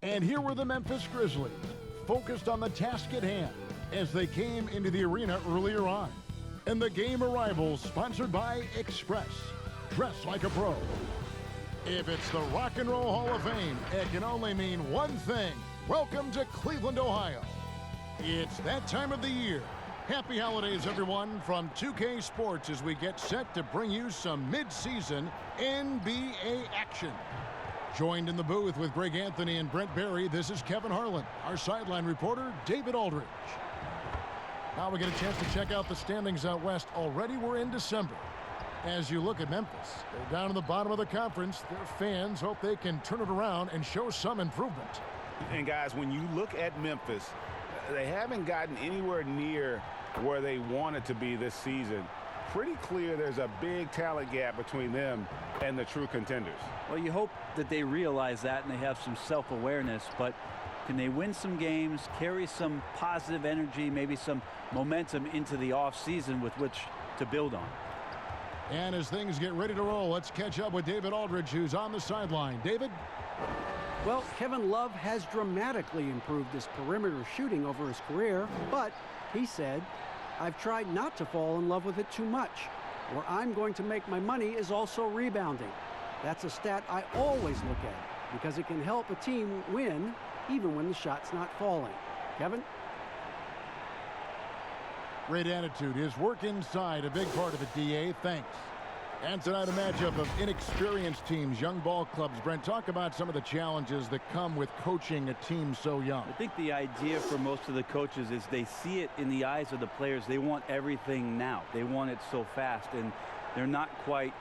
And here were the Memphis Grizzlies, focused on the task at hand as they came into the arena earlier on. And the game arrivals sponsored by Express. Dress like a pro. If it's the Rock and Roll Hall of Fame, it can only mean one thing. Welcome to Cleveland, Ohio. It's that time of the year. Happy holidays, everyone, from 2K Sports as we get set to bring you some mid-season NBA action. Joined in the booth with Greg Anthony and Brent Barry, this is Kevin Harlan. Our sideline reporter, David Aldridge. Now we get a chance to check out the standings out west. Already we're in December. As you look at Memphis, they're down in the bottom of the conference. Their fans hope they can turn it around and show some improvement. And guys, when you look at Memphis, they haven't gotten anywhere near where they wanted to be this season. Pretty clear there's a big talent gap between them and the true contenders. Well, you hope that they realize that and they have some self-awareness, but can they win some games, carry some positive energy, maybe some momentum into the offseason with which to build on? And as things get ready to roll, let's catch up with David Aldridge, who's on the sideline. David? Well, Kevin Love has dramatically improved his perimeter shooting over his career, but he said, I've tried not to fall in love with it too much. Where I'm going to make my money is also rebounding. That's a stat I always look at because it can help a team win even when the shot's not falling. Kevin? Great attitude. His work inside, a big part of it, DA. Thanks. And tonight, a matchup of inexperienced teams, young ball clubs. Brent, talk about some of the challenges that come with coaching a team so young. I think the idea for most of the coaches is they see it in the eyes of the players. They want everything now. They want it so fast, and they're not quite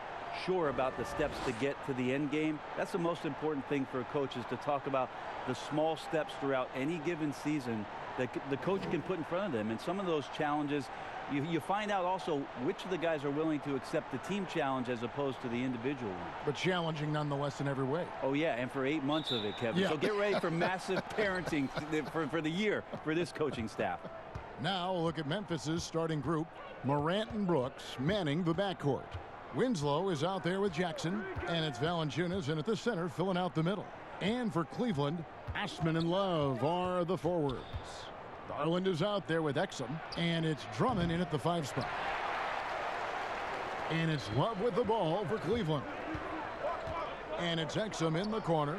sure about the steps to get to the end game. That's the most important thing for a coach, is to talk about the small steps throughout any given season that the coach can put in front of them. And some of those challenges, you find out also which of the guys are willing to accept the team challenge as opposed to the individual one. But challenging nonetheless in every way. Oh, yeah, and for 8 months of it, Kevin. Yeah. So get ready for massive parenting for the year for this coaching staff. Now look at Memphis's starting group. Morant and Brooks manning the backcourt. Winslow is out there with Jackson, and it's Valanciunas in at the center filling out the middle. And for Cleveland, Asman and Love are the forwards. Garland is out there with Exum, and it's Drummond in at the 5 spot. And it's Love with the ball for Cleveland. And it's Exum in the corner.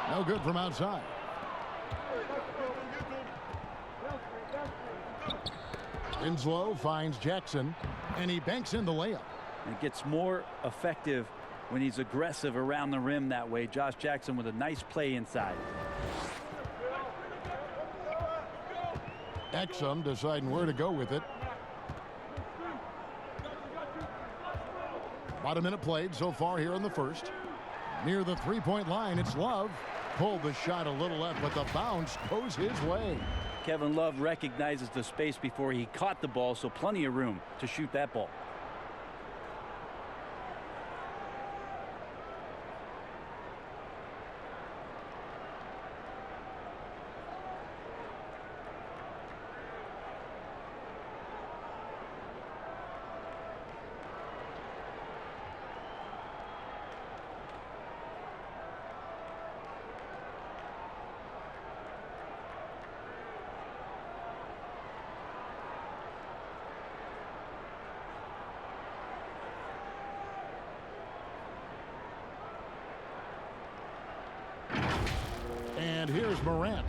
No good from outside. Winslow finds Jackson, and he banks in the layup. It gets more effective when he's aggressive around the rim that way. Josh Jackson with a nice play inside. Exum deciding where to go with it. About a minute played so far here in the first. Near the three-point line, it's Love. Pulled the shot a little left, but the bounce goes his way. Kevin Love recognizes the space before he caught the ball, so plenty of room to shoot that ball. And here's Morant.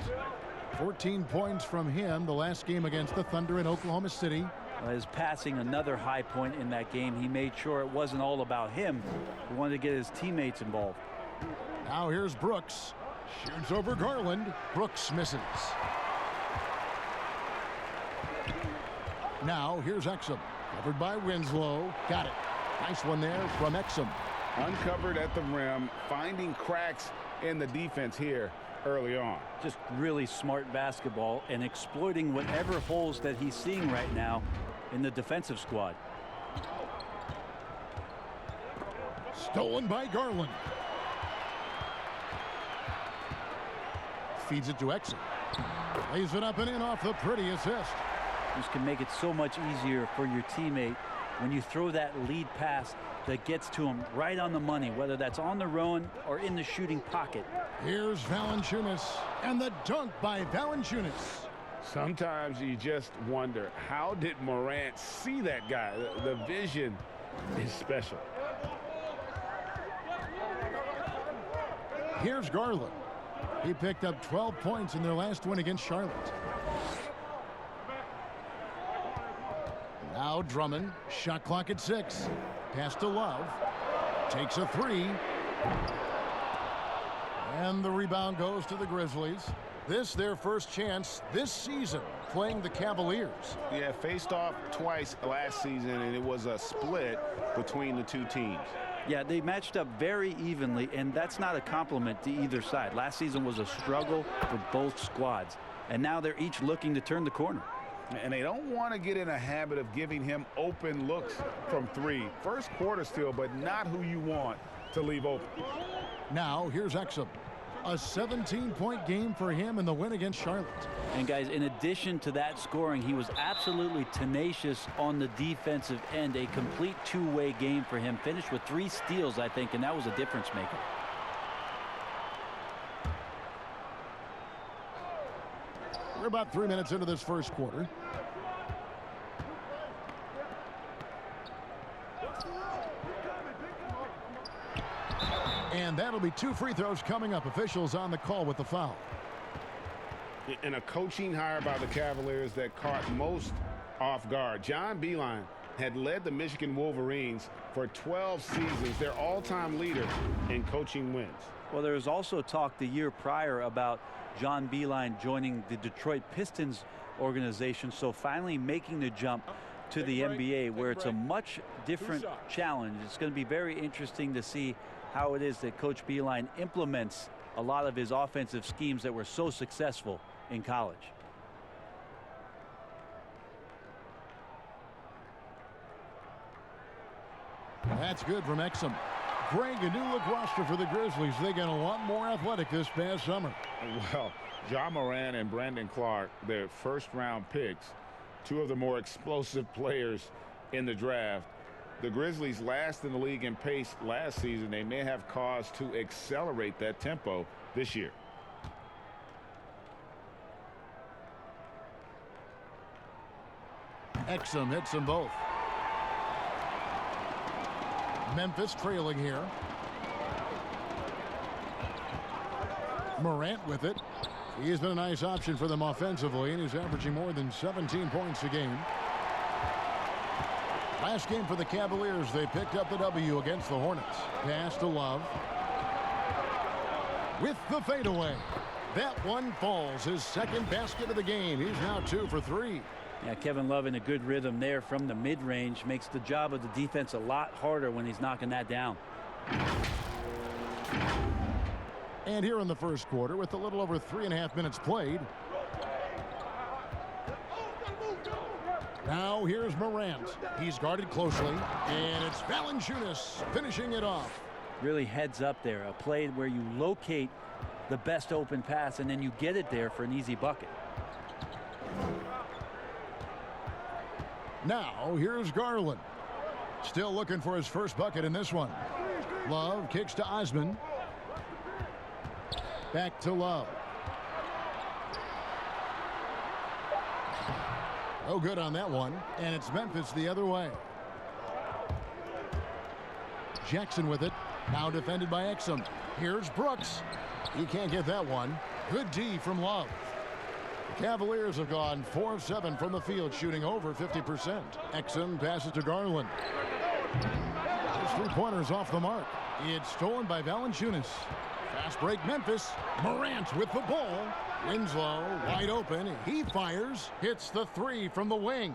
14 points from him the last game against the Thunder in Oklahoma City. His passing, another high point in that game. He made sure it wasn't all about him. He wanted to get his teammates involved. Now here's Brooks. Shoots over Garland. Brooks misses. Now here's Exum. Covered by Winslow. Got it. Nice one there from Exum. Uncovered at the rim, finding cracks in the defense here early on. Just really smart basketball and exploiting whatever holes that he's seeing right now in the defensive squad. Stolen by Garland. Feeds it to Exum. Lays it up and in off the pretty assist. Just can make it so much easier for your teammate when you throw that lead pass that gets to him right on the money, whether that's on the run or in the shooting pocket. Here's Valanciunas, and the dunk by Valanciunas. Sometimes you just wonder, how did Morant see that guy? The vision is special. Here's Garland. He picked up 12 points in their last win against Charlotte. Now Drummond, shot clock at 6. Pass to Love. Takes a 3. And the rebound goes to the Grizzlies. This their first chance this season playing the Cavaliers. Yeah, faced off twice last season, and it was a split between the two teams. Yeah, they matched up very evenly, and that's not a compliment to either side. Last season was a struggle for both squads, and now they're each looking to turn the corner. And they don't want to get in a habit of giving him open looks from 3. First quarter still, but not who you want to leave open. Now here's Exum. A 17-point game for him in the win against Charlotte. And guys, in addition to that scoring, he was absolutely tenacious on the defensive end. A complete two-way game for him. Finished with 3 steals, I think, and that was a difference maker. We're about 3 minutes into this first quarter. And that'll be 2 free throws coming up. Officials on the call with the foul. In a coaching hire by the Cavaliers that caught most off guard, John Beilein had led the Michigan Wolverines for 12 seasons, their all-time leader in coaching wins. Well, there was also talk the year prior about John Beilein joining the Detroit Pistons organization, so finally making the jump to the NBA, where it's a much different challenge. It's going to be very interesting to see how it is that Coach Beilein implements a lot of his offensive schemes that were so successful in college. That's good from Exum. Greg, a new look roster for the Grizzlies. They got a lot more athletic this past summer. Well, John Moran and Brandon Clark, their first-round picks, 2 of the more explosive players in the draft. The Grizzlies last in the league in pace last season. They may have cause to accelerate that tempo this year. Exum hits them both. Memphis trailing here. Morant with it. He's been a nice option for them offensively, and he's averaging more than 17 points a game. Last game for the Cavaliers, they picked up the W against the Hornets. Pass to Love. With the fadeaway. That one falls. His second basket of the game. He's now 2 for 3. Yeah, Kevin Love in a good rhythm there from the mid-range. Makes the job of the defense a lot harder when he's knocking that down. And here in the first quarter, with a little over 3.5 minutes played. Now here's Morant. He's guarded closely, and it's Valanciunas finishing it off. Really heads up there. A play where you locate the best open pass, and then you get it there for an easy bucket. Now here's Garland. Still looking for his first bucket in this one. Love kicks to Osman. Back to Love. No good on that one. And it's Memphis the other way. Jackson with it. Now defended by Exum. Here's Brooks. He can't get that one. Good D from Love. The Cavaliers have gone 4 of 7 from the field, shooting over 50%. Exum passes to Garland. His 3-pointers off the mark. It's stolen by Valanciunas. Fast break Memphis. Morant with the ball. Winslow wide open. He fires. Hits the 3 from the wing.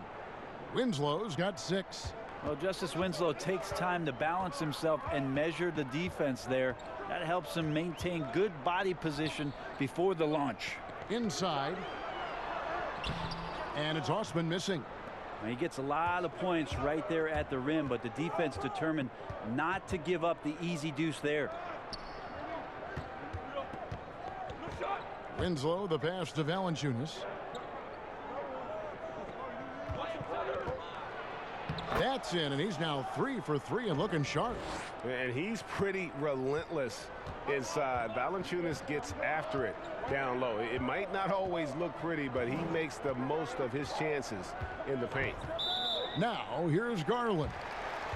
Winslow's got 6. Well, Justice Winslow takes time to balance himself and measure the defense there. That helps him maintain good body position before the launch. Inside. And it's Osman missing. He gets a lot of points right there at the rim, but the defense determined not to give up the easy deuce there. Winslow, the pass to Valanciunas. That's in, and he's now 3 for 3 and looking sharp. And he's pretty relentless inside. Valanciunas gets after it down low. It might not always look pretty, but he makes the most of his chances in the paint. Now, here's Garland.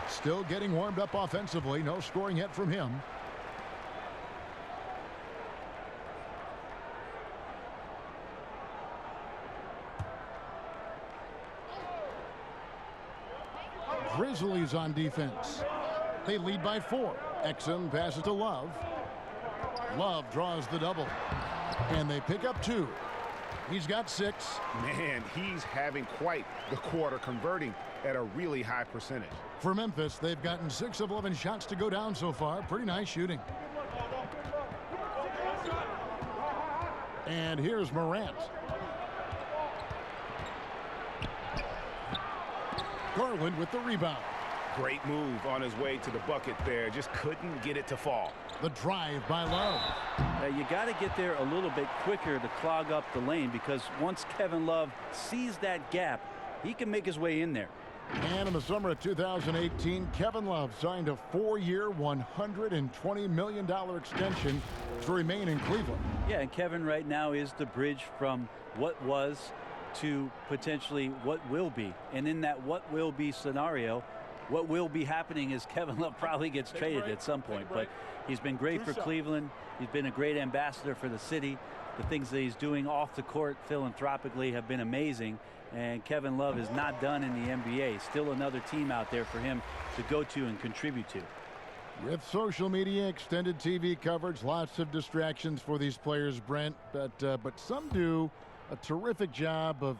Still getting warmed up offensively. No scoring yet from him. Grizzlies on defense. They lead by 4. Exum passes to Love. Love draws the double. And they pick up 2. He's got 6. Man, he's having quite the quarter, converting at a really high percentage. For Memphis, they've gotten 6 of 11 shots to go down so far. Pretty nice shooting. And here's Morant. Garland with the rebound. Great move on his way to the bucket there. Just couldn't get it to fall. The drive by Love. You got to get there a little bit quicker to clog up the lane, because once Kevin Love sees that gap, he can make his way in there. And in the summer of 2018, Kevin Love signed a 4-year, $120 million extension to remain in Cleveland. Yeah, and Kevin right now is the bridge from what was to potentially what will be. And in that what will be scenario, what will be happening is Kevin Love probably gets traded at some point. But he's been great for Cleveland. He's been a great ambassador for the city. The things that he's doing off the court philanthropically have been amazing. And Kevin Love is not done in the NBA. Still another team out there for him to go to and contribute to. With social media, extended TV coverage, lots of distractions for these players, Brent. But some do a terrific job of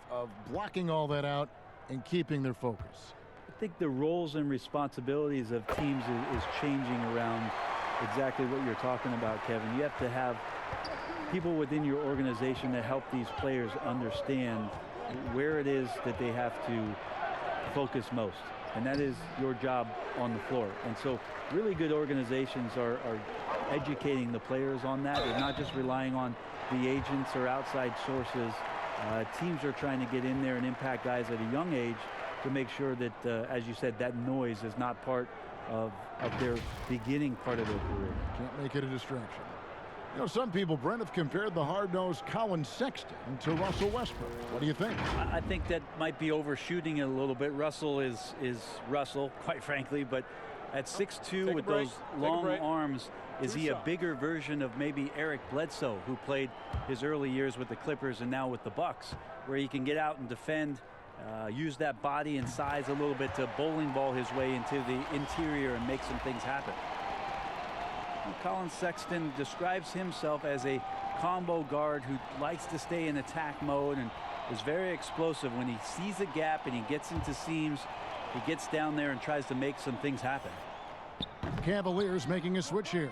blocking all that out and keeping their focus. I think the roles and responsibilities of teams is changing around exactly what you're talking about, Kevin. You have to have people within your organization that help these players understand where it is that they have to focus most. And that is your job on the floor. And so really good organizations are educating the players on that. They're not just relying on the agents or outside sources. Teams are trying to get in there and impact guys at a young age to make sure that, as you said, that noise is not part of their beginning part of their career. Can't make it a distraction. You know, some people, Brent, have compared the hard-nosed Colin Sexton to Russell Westbrook. What do you think? I think that might be overshooting it a little bit. Russell is Russell, quite frankly, but at 6'2" with those long arms, is he a bigger version of maybe Eric Bledsoe, who played his early years with the Clippers and now with the Bucks, where he can get out and defend, use that body and size a little bit to bowling ball his way into the interior and make some things happen. And Colin Sexton describes himself as a combo guard who likes to stay in attack mode and is very explosive. When he sees a gap and he gets into seams, he gets down there and tries to make some things happen. Cavaliers making a switch here.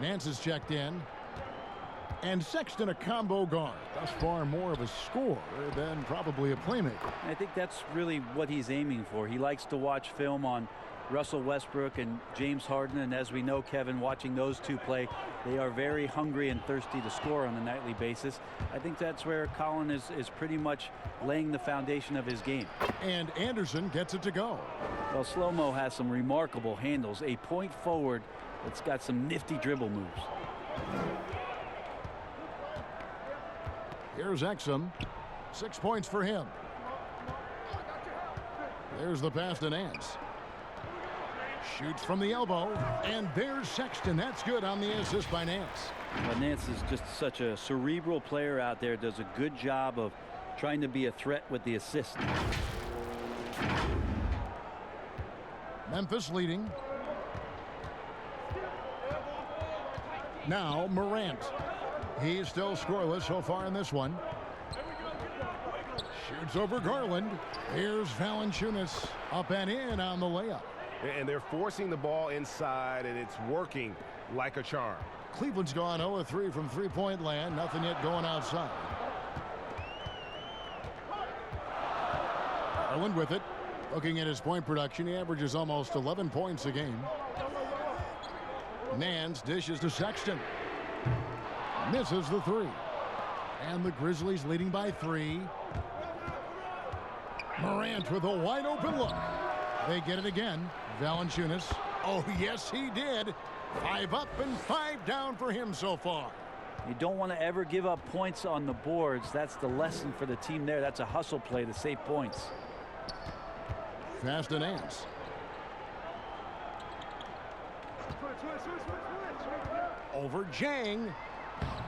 Nance is checked in. And Sexton a combo guard. Thus far more of a scorer than probably a playmaker. I think that's really what he's aiming for. He likes to watch film on Russell Westbrook and James Harden, and as we know, Kevin, watching those two play, they are very hungry and thirsty to score on a nightly basis. I think that's where Colin is pretty much laying the foundation of his game. And Anderson gets it to go. Well, Slow-Mo has some remarkable handles. A point forward that's got some nifty dribble moves. Here's Exum. 6 points for him. There's the pass to Nance. Shoots from the elbow, and there's Sexton. That's good on the assist by Nance. Well, Nance is just such a cerebral player out there. Does a good job of trying to be a threat with the assist. Memphis leading. Now Morant. He's still scoreless so far in this one. Shoots over Garland. Here's Valanciunas up and in on the layup. And they're forcing the ball inside, and it's working like a charm. Cleveland's gone 0-3 from three-point land. Nothing yet going outside. Garland with it. Looking at his point production, he averages almost 11 points a game. Nance dishes to Sexton. Misses the three. And the Grizzlies leading by 3. Morant with a wide open look. They get it again. Valanciunas. Oh, yes, he did. 5 up and 5 down for him so far. You don't want to ever give up points on the boards. That's the lesson for the team there. That's a hustle play to save points. Fast and Nance. Over Jang.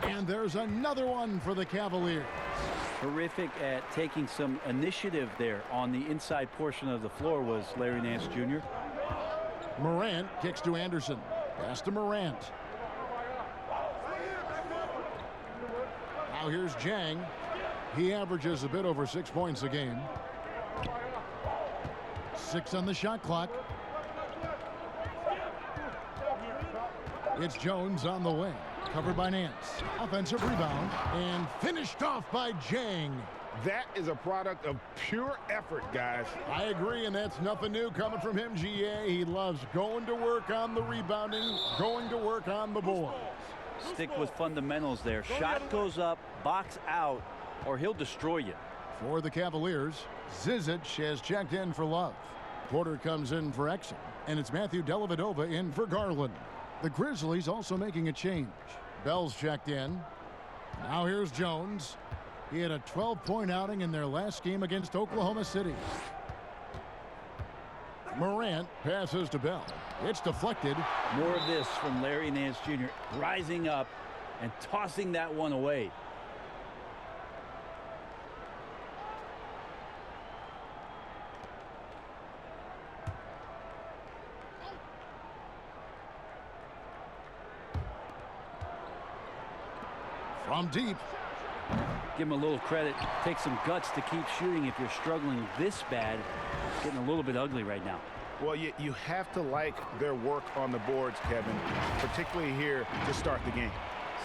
And there's another one for the Cavaliers. Terrific at taking some initiative there on the inside portion of the floor was Larry Nance Jr. Morant kicks to Anderson. Pass to Morant. Now here's Jang. He averages a bit over 6 points a game. 6 on the shot clock. It's Jones on the wing. Covered by Nance. Offensive rebound. And finished off by Jang. That is a product of pure effort, guys. I agree, and that's nothing new coming from him, GA. He loves going to work on the rebounding, going to work on the boards. Stick with fundamentals there. Shot goes up, box out, or he'll destroy you. For the Cavaliers, Zizic has checked in for Love. Porter comes in for Exum, and it's Matthew Dellavedova in for Garland. The Grizzlies also making a change. Bell's checked in. Now here's Jones. He had a 12-point outing in their last game against Oklahoma City. Morant passes to Bell. It's deflected. More of this from Larry Nance Jr. rising up and tossing that one away. From deep. Give him a little credit. Take some guts to keep shooting if you're struggling this bad. It's getting a little bit ugly right now. Well, you have to like their work on the boards, Kevin, particularly here to start the game.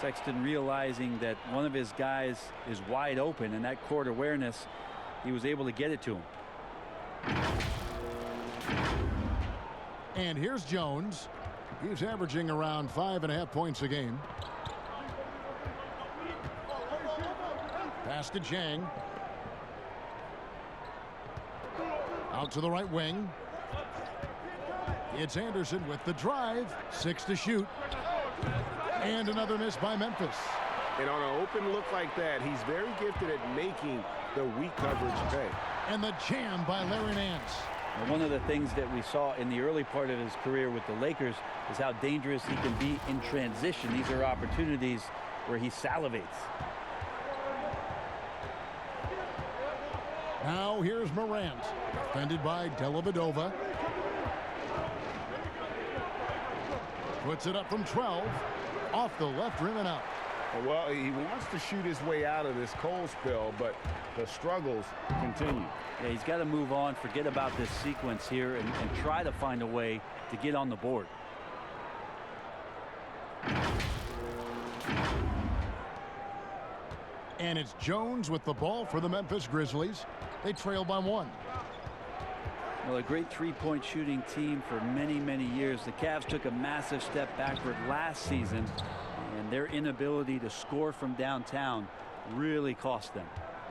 Sexton realizing that one of his guys is wide open, and that court awareness, he was able to get it to him. And here's Jones. He's averaging around 5.5 points a game. Pass to Jang. Out to the right wing. It's Anderson with the drive. 6 to shoot. And another miss by Memphis. And on an open look like that, he's very gifted at making the weak coverage pay. And the jam by Larry Nance. And one of the things that we saw in the early part of his career with the Lakers is how dangerous he can be in transition. These are opportunities where he salivates. Now here's Morant, defended by Dellavedova. Puts it up from 12, off the left rim and out. Well, he wants to shoot his way out of this cold spell, but the struggles continue. Yeah, he's got to move on, forget about this sequence here, and try to find a way to get on the board. And it's Jones with the ball for the Memphis Grizzlies. They trail by 1. Well, a great three-point shooting team for many, many years. The Cavs took a massive step backward last season, and their inability to score from downtown really cost them.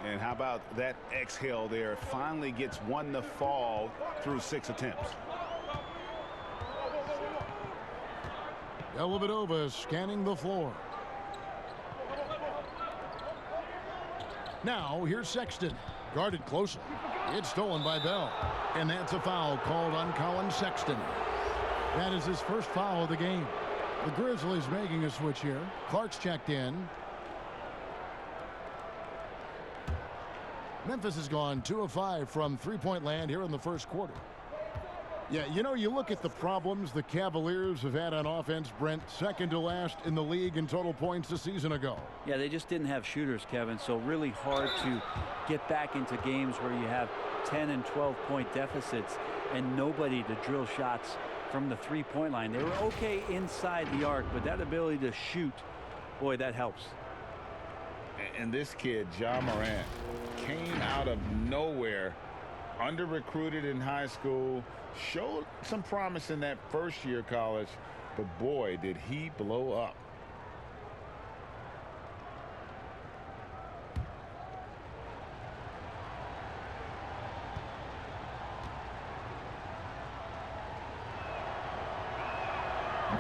And how about that exhale there? Finally gets one to fall through 6 attempts. Dellavedova scanning the floor. Now here's Sexton, guarded closely. It's stolen by Bell, and that's a foul called on Colin Sexton. That is his first foul of the game. The Grizzlies making a switch here. Clark's checked in. Memphis has gone 2 of 5 from three-point land here in the first quarter. Yeah, you know, you look at the problems the Cavaliers have had on offense, Brent, second to last in the league in total points a season ago. Yeah, they just didn't have shooters, Kevin, so really hard to get back into games where you have 10 and 12-point deficits and nobody to drill shots from the three-point line. They were okay inside the arc, but that ability to shoot, boy, that helps. And this kid, Ja Morant, came out of nowhere, under-recruited in high school, showed some promise in that first year of college, but boy, did he blow up.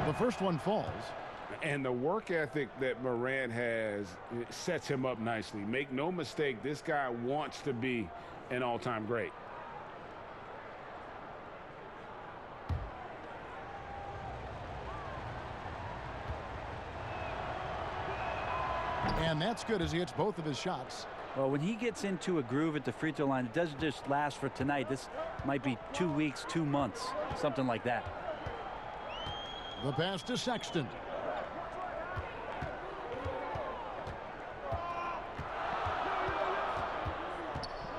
The first one falls. And the work ethic that Morant has sets him up nicely. Make no mistake, this guy wants to be an all-time great. And that's good as he hits both of his shots. Well, when he gets into a groove at the free throw line, it doesn't just last for tonight. This might be 2 weeks, 2 months, something like that. The pass to Sexton.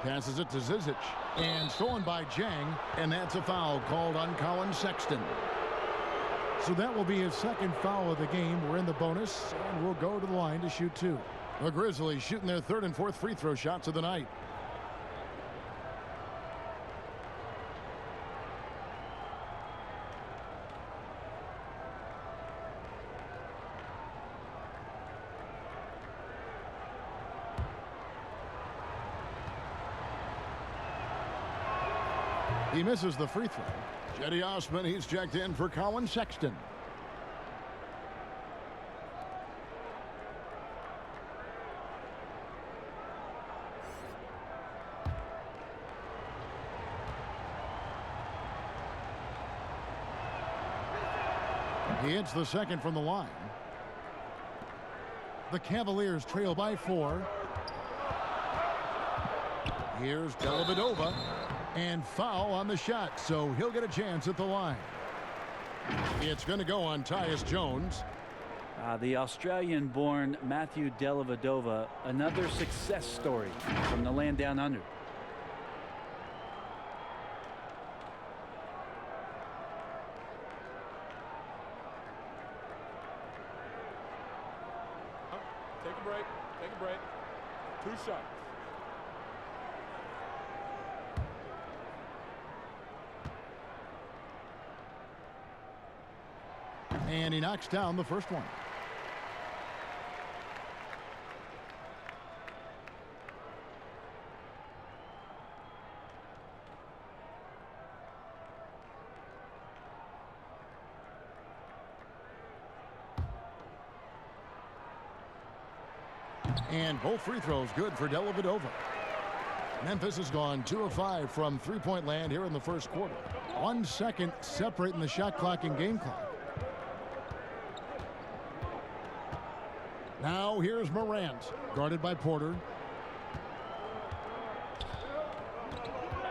Passes it to Zizic. And stolen by Jang. And that's a foul called on Colin Sexton. So that will be his second foul of the game. We're in the bonus, and we'll go to the line to shoot 2. The Grizzlies shooting their 3rd and 4th free throw shots of the night. He misses the free throw. Cedi Osman, he's checked in for Colin Sexton. He hits the second from the line. The Cavaliers trail by 4. Here's Dellavedova. And foul on the shot, so he'll get a chance at the line. It's going to go on Tyus Jones. The Australian-born Matthew Dellavedova, another success story from the land down under. Take a break. Take a break. 2 shots. And he knocks down the first one. And both free throws good for Dellavedova. Memphis has gone 2 of 5 from three-point land here in the first quarter. 1 second separating the shot clock and game clock. Now here's Morant, guarded by Porter.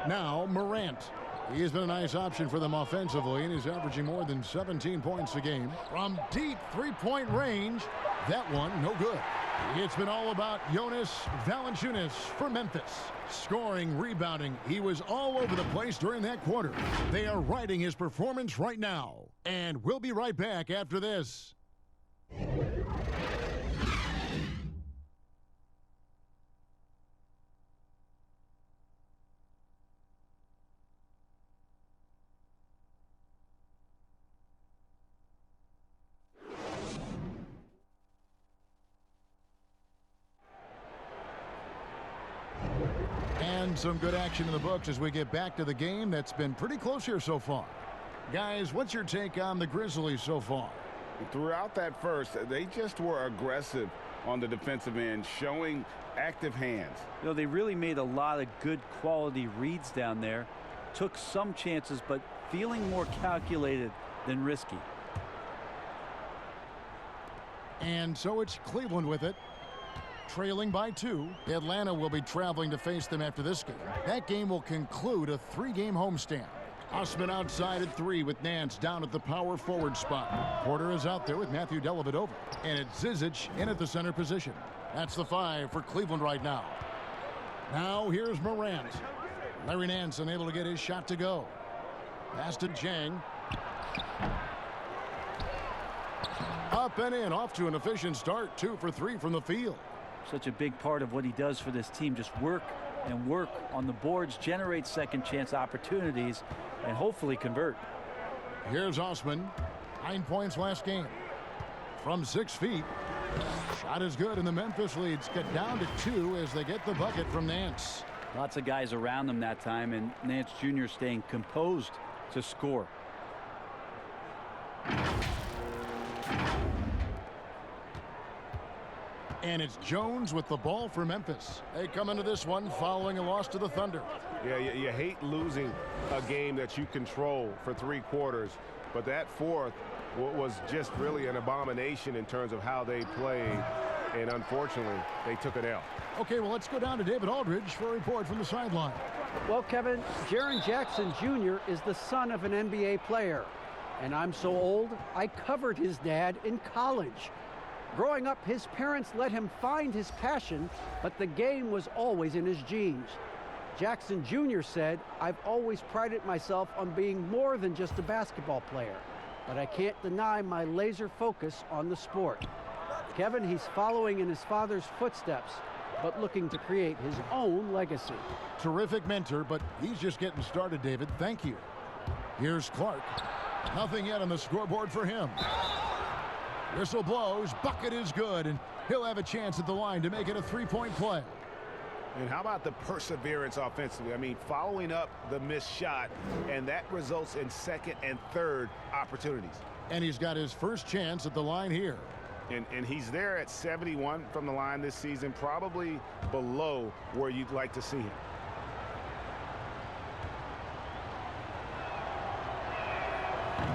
Now Morant. He has been a nice option for them offensively, and he's averaging more than 17 points a game. From deep three-point range, that one no good. It's been all about Jonas Valanciunas for Memphis. Scoring, rebounding, he was all over the place during that quarter. They are riding his performance right now. And we'll be right back after this. And some good action in the books as we get back to the game that's been pretty close here so far. Guys, what's your take on the Grizzlies so far? Throughout that first, they just were aggressive on the defensive end, showing active hands. You know, they really made a lot of good quality reads down there. Took some chances, but feeling more calculated than risky. And so it's Cleveland with it. Trailing by 2. Atlanta will be traveling to face them after this game. That game will conclude a 3-game homestand. Osman outside at 3 with Nance down at the power forward spot. Porter is out there with Matthew Dellavedova. And it's Zizic in at the center position. That's the 5 for Cleveland right now. Now here's Morant. Larry Nance unable to get his shot to go. Pass to Jang. Up and in, off to an efficient start. 2 for 3 from the field. Such a big part of what he does for this team. Just work and work on the boards, generate second chance opportunities, and hopefully convert. Here's Osman. 9 points last game. From 6 feet. Shot is good, and the Memphis leads get down to 2 as they get the bucket from Nance. Lots of guys around them that time, and Nance Jr. staying composed to score. And it's Jones with the ball for Memphis. They come into this one following a loss to the Thunder. Yeah, you hate losing a game that you control for 3 quarters, but that fourth was just really an abomination in terms of how they played, and unfortunately, they took an L. Okay, well, let's go down to David Aldridge for a report from the sideline. Well, Kevin, Jaren Jackson Jr. is the son of an NBA player. And I'm so old, I covered his dad in college. Growing up, his parents let him find his passion, but the game was always in his genes. Jackson Jr. said, "I've always prided myself on being more than just a basketball player, but I can't deny my laser focus on the sport." Kevin, he's following in his father's footsteps, but looking to create his own legacy. Terrific mentor, but he's just getting started, David. Thank you. Here's Clark. Nothing yet on the scoreboard for him. Whistle blows, bucket is good, and he'll have a chance at the line to make it a 3-point play. And how about the perseverance offensively? I mean, following up the missed shot, and that results in second and third opportunities. And he's got his first chance at the line here. And he's there at 71 from the line this season, probably below where you'd like to see him.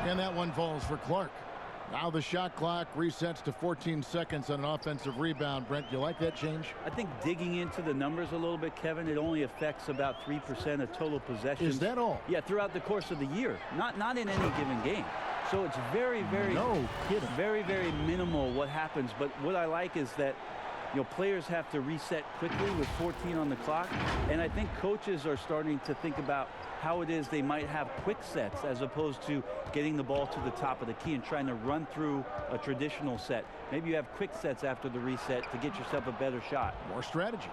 And that one falls for Clark. Now the shot clock resets to 14 seconds on an offensive rebound. Brent, you like that change? I think digging into the numbers a little bit, Kevin, it only affects about 3% of total possessions. Is that all? Yeah, throughout the course of the year, not in any given game. So it's very, very minimal what happens. But what I like is that, you know, players have to reset quickly with 14 on the clock. And I think coaches are starting to think about how it is they might have quick sets as opposed to getting the ball to the top of the key and trying to run through a traditional set. Maybe you have quick sets after the reset to get yourself a better shot. More strategy.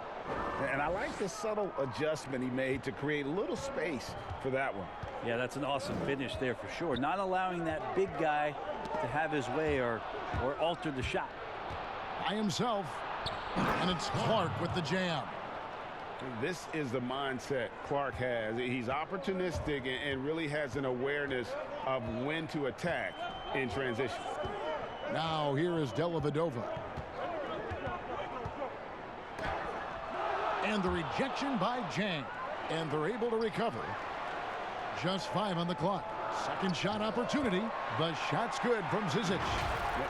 And I like the subtle adjustment he made to create a little space for that one. Yeah, that's an awesome finish there for sure. Not allowing that big guy to have his way or alter the shot. By himself. And it's Clark with the jam. This is the mindset Clark has. He's opportunistic and really has an awareness of when to attack in transition. Now here is Dellavedova. And the rejection by Jang. And they're able to recover. Just 5 on the clock. Second shot opportunity. The shot's good from Zizic.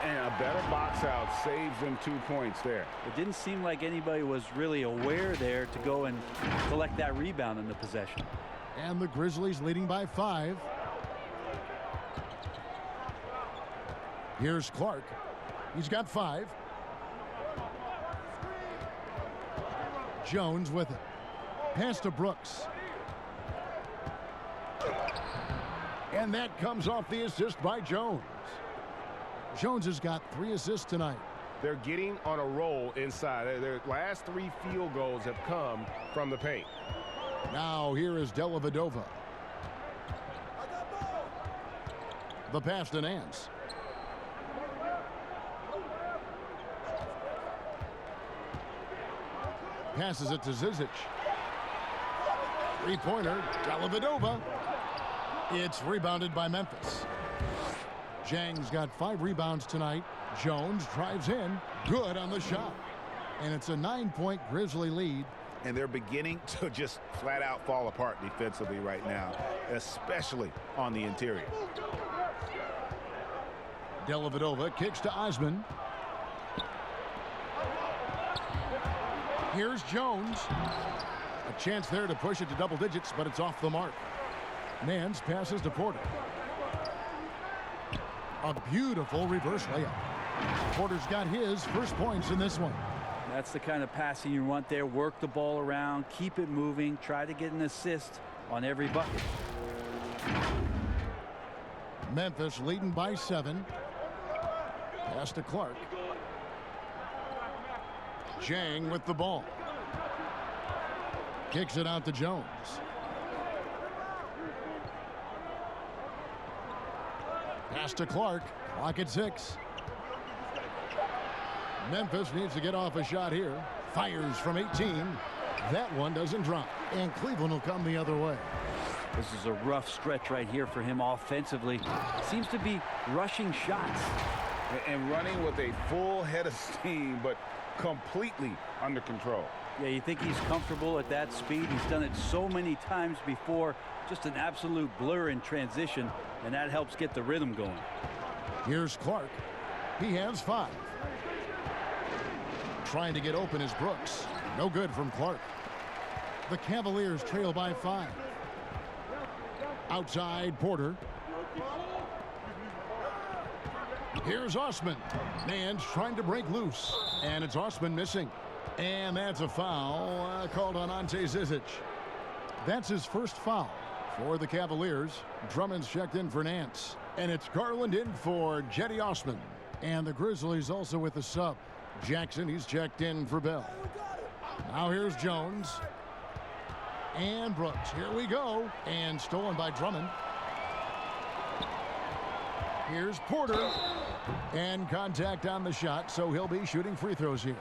And a better box out saves them 2 points there. It didn't seem like anybody was really aware there to go and collect that rebound in the possession. And the Grizzlies leading by 5. Here's Clark. He's got 5. Jones with it. Pass to Brooks. And that comes off the assist by Jones. Jones has got 3 assists tonight. They're getting on a roll inside. Their last 3 field goals have come from the paint. Now here is Dellavedova. The pass to Nance. Passes it to Zizic. 3-pointer, Dellavedova. It's rebounded by Memphis. Jang's got 5 rebounds tonight. Jones drives in. Good on the shot. And it's a 9-point Grizzly lead. And they're beginning to just flat out fall apart defensively right now, especially on the interior. Dellavedova kicks to Osman. Here's Jones. A chance there to push it to double digits, but it's off the mark. Nance passes to Porter. A beautiful reverse layup. Porter's got his first points in this one. That's the kind of passing you want there. Work the ball around, keep it moving, try to get an assist on every bucket. Memphis leading by 7. Pass to Clark. Jang with the ball. Kicks it out to Jones. Pass to Clark. Clock at 6. Memphis needs to get off a shot here. Fires from 18. That one doesn't drop. And Cleveland will come the other way. This is a rough stretch right here for him offensively. Seems to be rushing shots. And running with a full head of steam, but completely under control. Yeah, you think he's comfortable at that speed. He's done it so many times before. Just an absolute blur in transition, and that helps get the rhythm going. Here's Clark. He has 5. Trying to get open is Brooks. No good from Clark. The Cavaliers trail by 5. Outside, Porter. Here's Osman. Man's trying to break loose. And it's Osman missing. And that's a foul called on Ante Zizic. That's his first foul for the Cavaliers. Drummond's checked in for Nance. And it's Garland in for Jetty Osman. And the Grizzlies also with the sub. Jackson, he's checked in for Bell. Now here's Jones. And Brooks. Here we go. And stolen by Drummond. Here's Porter. And contact on the shot, so he'll be shooting free throws here.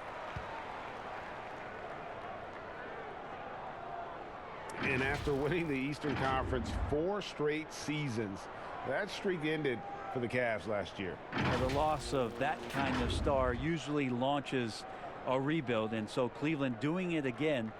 And after winning the Eastern Conference 4 straight seasons, that streak ended for the Cavs last year. Well, the loss of that kind of star usually launches a rebuild, and so Cleveland doing it again,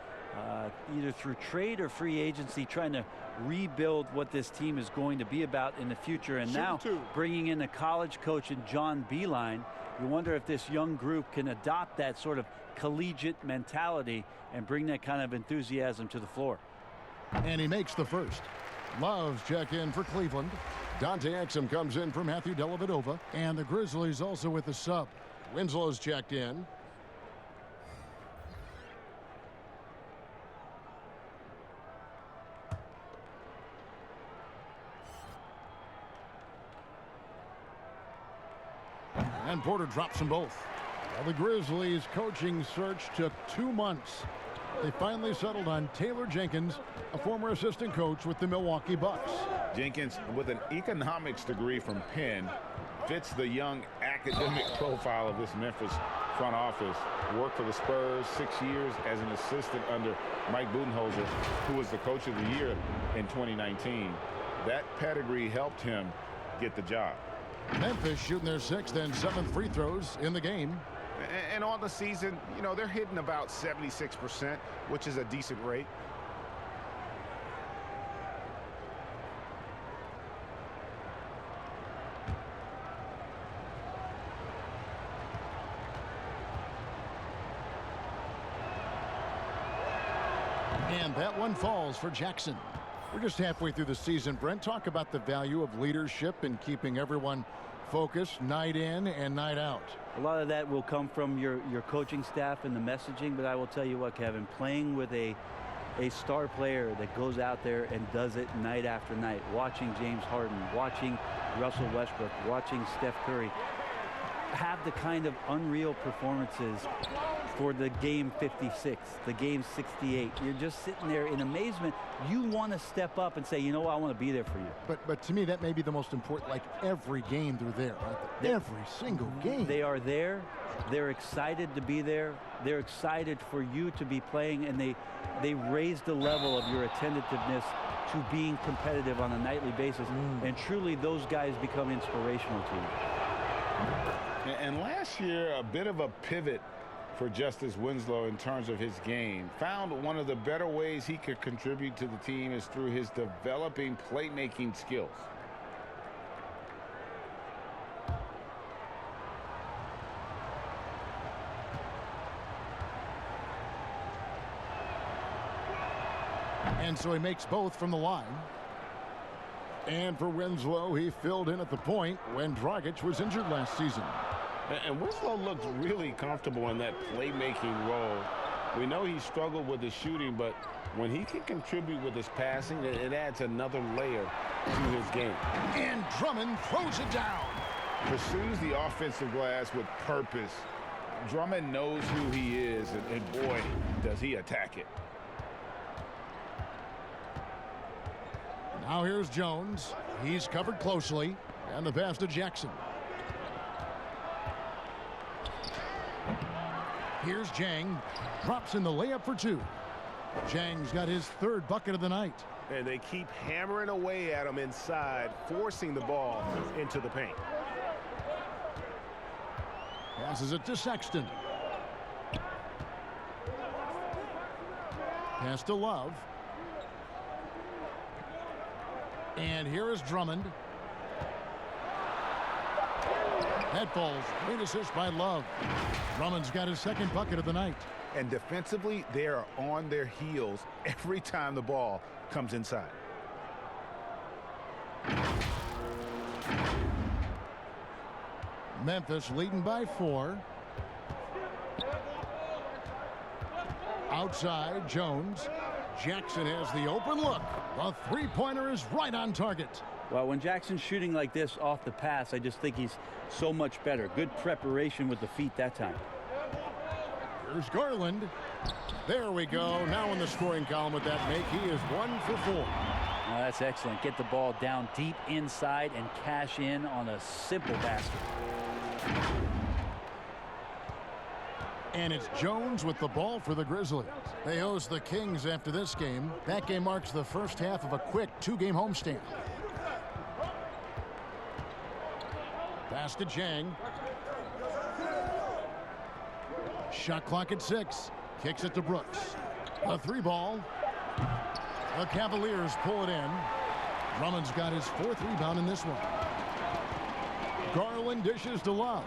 either through trade or free agency, trying to rebuild what this team is going to be about in the future. And now bringing in a college coach in John Beilein, you wonder if this young group can adopt that sort of collegiate mentality and bring that kind of enthusiasm to the floor. And he makes the first. Love's checked in for Cleveland. Dante Exum comes in for Matthew Dellavedova. And the Grizzlies also with the sub. Winslow's checked in. And Porter drops them both. Well, the Grizzlies coaching search took 2 months. They finally settled on Taylor Jenkins, a former assistant coach with the Milwaukee Bucks. Jenkins, with an economics degree from Penn, fits the young academic profile of this Memphis front office. Worked for the Spurs 6 years as an assistant under Mike Budenholzer, who was the coach of the year in 2019. That pedigree helped him get the job. Memphis shooting their 6th and 7th free throws in the game. And on the season, you know, they're hitting about 76%, which is a decent rate. And that one falls for Jackson. We're just halfway through the season. Brent, talk about the value of leadership and keeping everyone focused night in and night out. A lot of that will come from your coaching staff and the messaging, but I will tell you what, Kevin, playing with a star player that goes out there and does it night after night, watching James Harden, watching Russell Westbrook, watching Steph Curry have the kind of unreal performances for the game 56, the game 68. You're just sitting there in amazement. You want to step up and say, you know what, I want to be there for you. But to me, that may be the most important. Like every game they're there, right? Every single game. They are there. They're excited to be there. They're excited for you to be playing, and they raise the level of your attentiveness to being competitive on a nightly basis. And truly, those guys become inspirational to you. And last year, a bit of a pivot for Justice Winslow in terms of his game. Found one of the better ways he could contribute to the team is through his developing playmaking skills. And so he makes both from the line. And for Winslow, he filled in at the point when Dragic was injured last season. And Winslow looks really comfortable in that playmaking role. We know he struggled with his shooting, but when he can contribute with his passing, it adds another layer to his game. And Drummond throws it down. Pursues the offensive glass with purpose. Drummond knows who he is, and boy, does he attack it. Now here's Jones. He's covered closely. And the pass to Jackson. Here's Jang. Drops in the layup for 2. Jang's got his 3rd bucket of the night. And they keep hammering away at him inside, forcing the ball into the paint. Passes it to Sexton. Pass to Love. And here is Drummond. That falls. Great assist by Love. Drummond's got his second bucket of the night. And defensively, they are on their heels every time the ball comes inside. Memphis leading by 4. Outside, Jones. Jackson has the open look. The three-pointer is right on target. Well, when Jackson's shooting like this off the pass, I just think he's so much better. Good preparation with the feet that time. Here's Garland. There we go. Now in the scoring column with that make, he is 1 for 4. Now that's excellent. Get the ball down deep inside and cash in on a simple basket. And it's Jones with the ball for the Grizzlies. They host the Kings after this game. That game marks the first half of a quick 2-game homestand. Pass to Chang. Shot clock at 6. Kicks it to Brooks. A 3-ball. The Cavaliers pull it in. Drummond's got his 4th rebound in this one. Garland dishes to Love.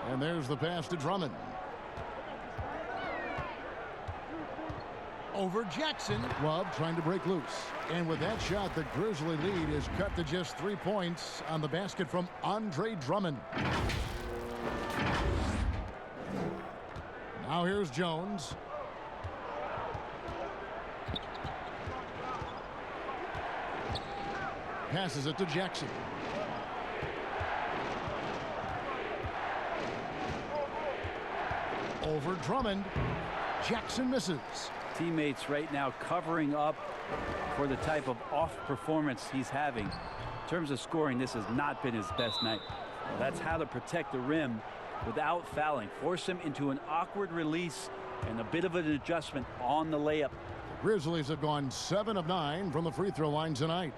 And there's the pass to Drummond. Over Jackson. Love trying to break loose. And with that shot, the Grizzly lead is cut to just 3 points on the basket from Andre Drummond. Now here's Jones. Passes it to Jackson. Over Drummond. Jackson misses. Teammates right now covering up for the type of off performance he's having. In terms of scoring, this has not been his best night. Well, that's how to protect the rim without fouling. Force him into an awkward release and a bit of an adjustment on the layup. The Grizzlies have gone 7 of 9 from the free throw line tonight.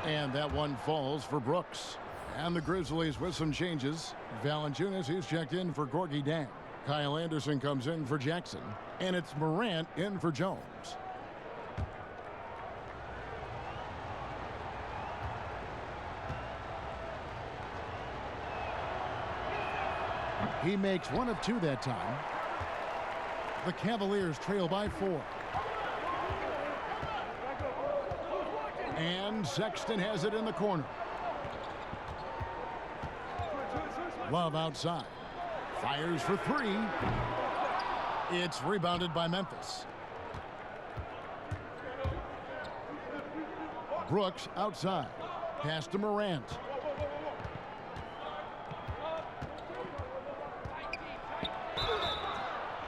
And that one falls for Brooks. And the Grizzlies with some changes. Valanciunas, he's checked in for Gorgie Dang. Kyle Anderson comes in for Jackson. And it's Morant in for Jones. He makes 1 of 2 that time. The Cavaliers trail by 4. And Sexton has it in the corner. Love outside. Fires for 3. It's rebounded by Memphis. Brooks outside. Pass to Morant.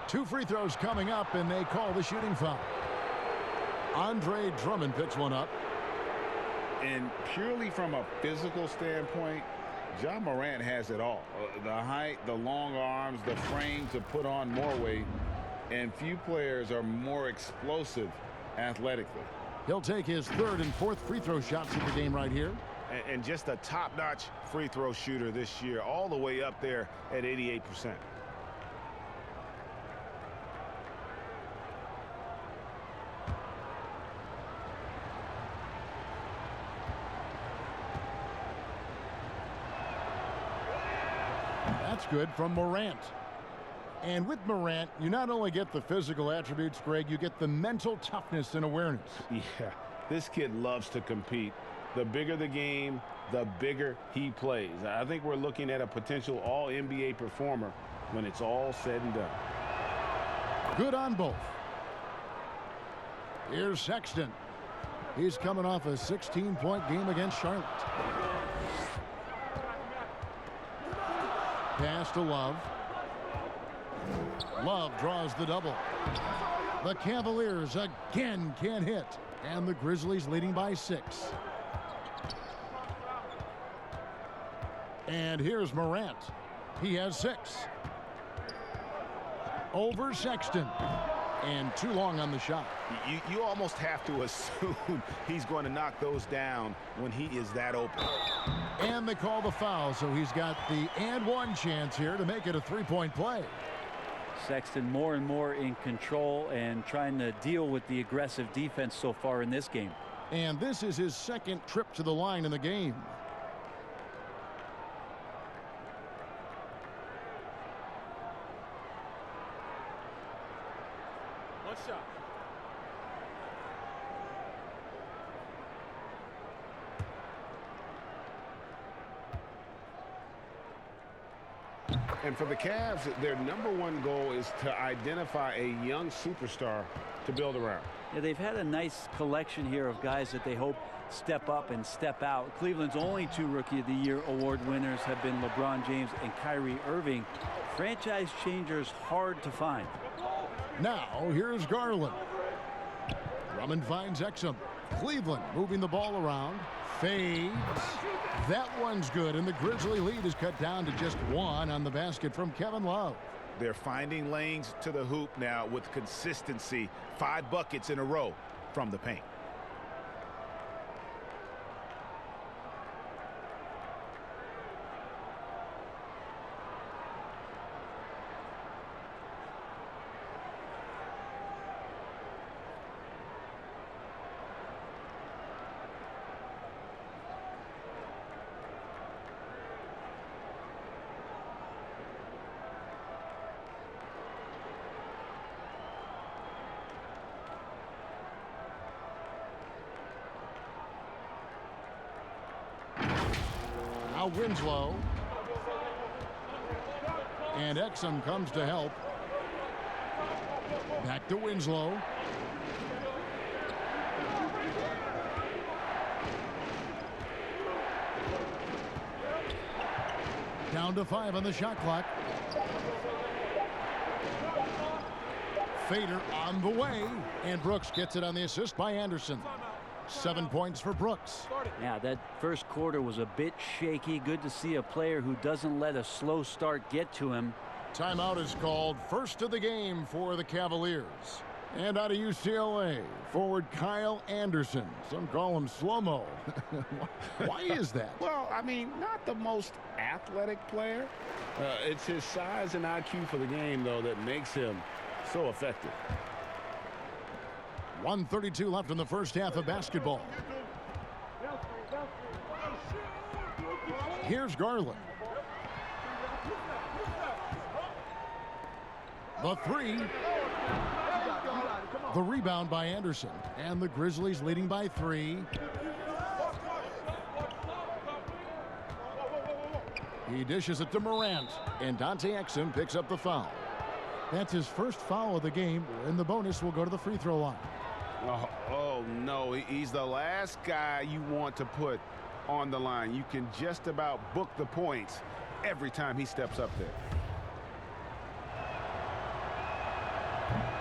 Two free throws coming up, and they call the shooting foul. Andre Drummond picks one up. And purely from a physical standpoint, Ja Morant has it all. The height, the long arms, the frame to put on more weight. And few players are more explosive athletically. He'll take his 3rd and 4th free throw shots of the game right here. And just a top-notch free throw shooter this year, all the way up there at 88%. That's good from Morant. And with Morant, you not only get the physical attributes, Greg, you get the mental toughness and awareness. Yeah, this kid loves to compete. The bigger the game, the bigger he plays. I think we're looking at a potential all-NBA performer when it's all said and done. Good on both. Here's Sexton. He's coming off a 16-point game against Charlotte. Pass to Love. Love draws the double. The Cavaliers again can't hit. And the Grizzlies leading by 6. And here's Morant. He has 6. Over Sexton. And too long on the shot. You almost have to assume he's going to knock those down when he is that open. And they call the foul, so he's got the and one chance here to make it a three-point play. Sexton more and more in control and trying to deal with the aggressive defense so far in this game. And this is his second trip to the line in the game. One shot. And for the Cavs, their #1 goal is to identify a young superstar to build around. Yeah, they've had a nice collection here of guys that they hope step up and step out. Cleveland's only 2 Rookie of the Year award winners have been LeBron James and Kyrie Irving. Franchise changers hard to find. Now here's Garland. Drummond finds Exum. Cleveland moving the ball around. Fades. That one's good, and the Grizzly lead is cut down to just 1 on the basket from Kevin Love. They're finding lanes to the hoop now with consistency. 5 buckets in a row from the paint. Now Winslow. And Exum comes to help. Back to Winslow. Down to 5 on the shot clock. Fader on the way. And Brooks gets it on the assist by Anderson. 7 points for Brooks. Yeah, that first quarter was a bit shaky. Good to see a player who doesn't let a slow start get to him. Timeout is called. First of the game for the Cavaliers. And out of UCLA, forward Kyle Anderson. Some call him slow-mo. Why is that? Well, I mean, not the most athletic player. It's his size and IQ for the game, though, that makes him so effective. 1:32 left in the first half of basketball. Here's Garland. The 3. The rebound by Anderson. And the Grizzlies leading by 3. He dishes it to Morant. And Dante Exum picks up the foul. That's his first foul of the game, and the bonus will go to the free throw line. Oh, no, he's the last guy you want to put on the line. You can just about book the points every time he steps up there.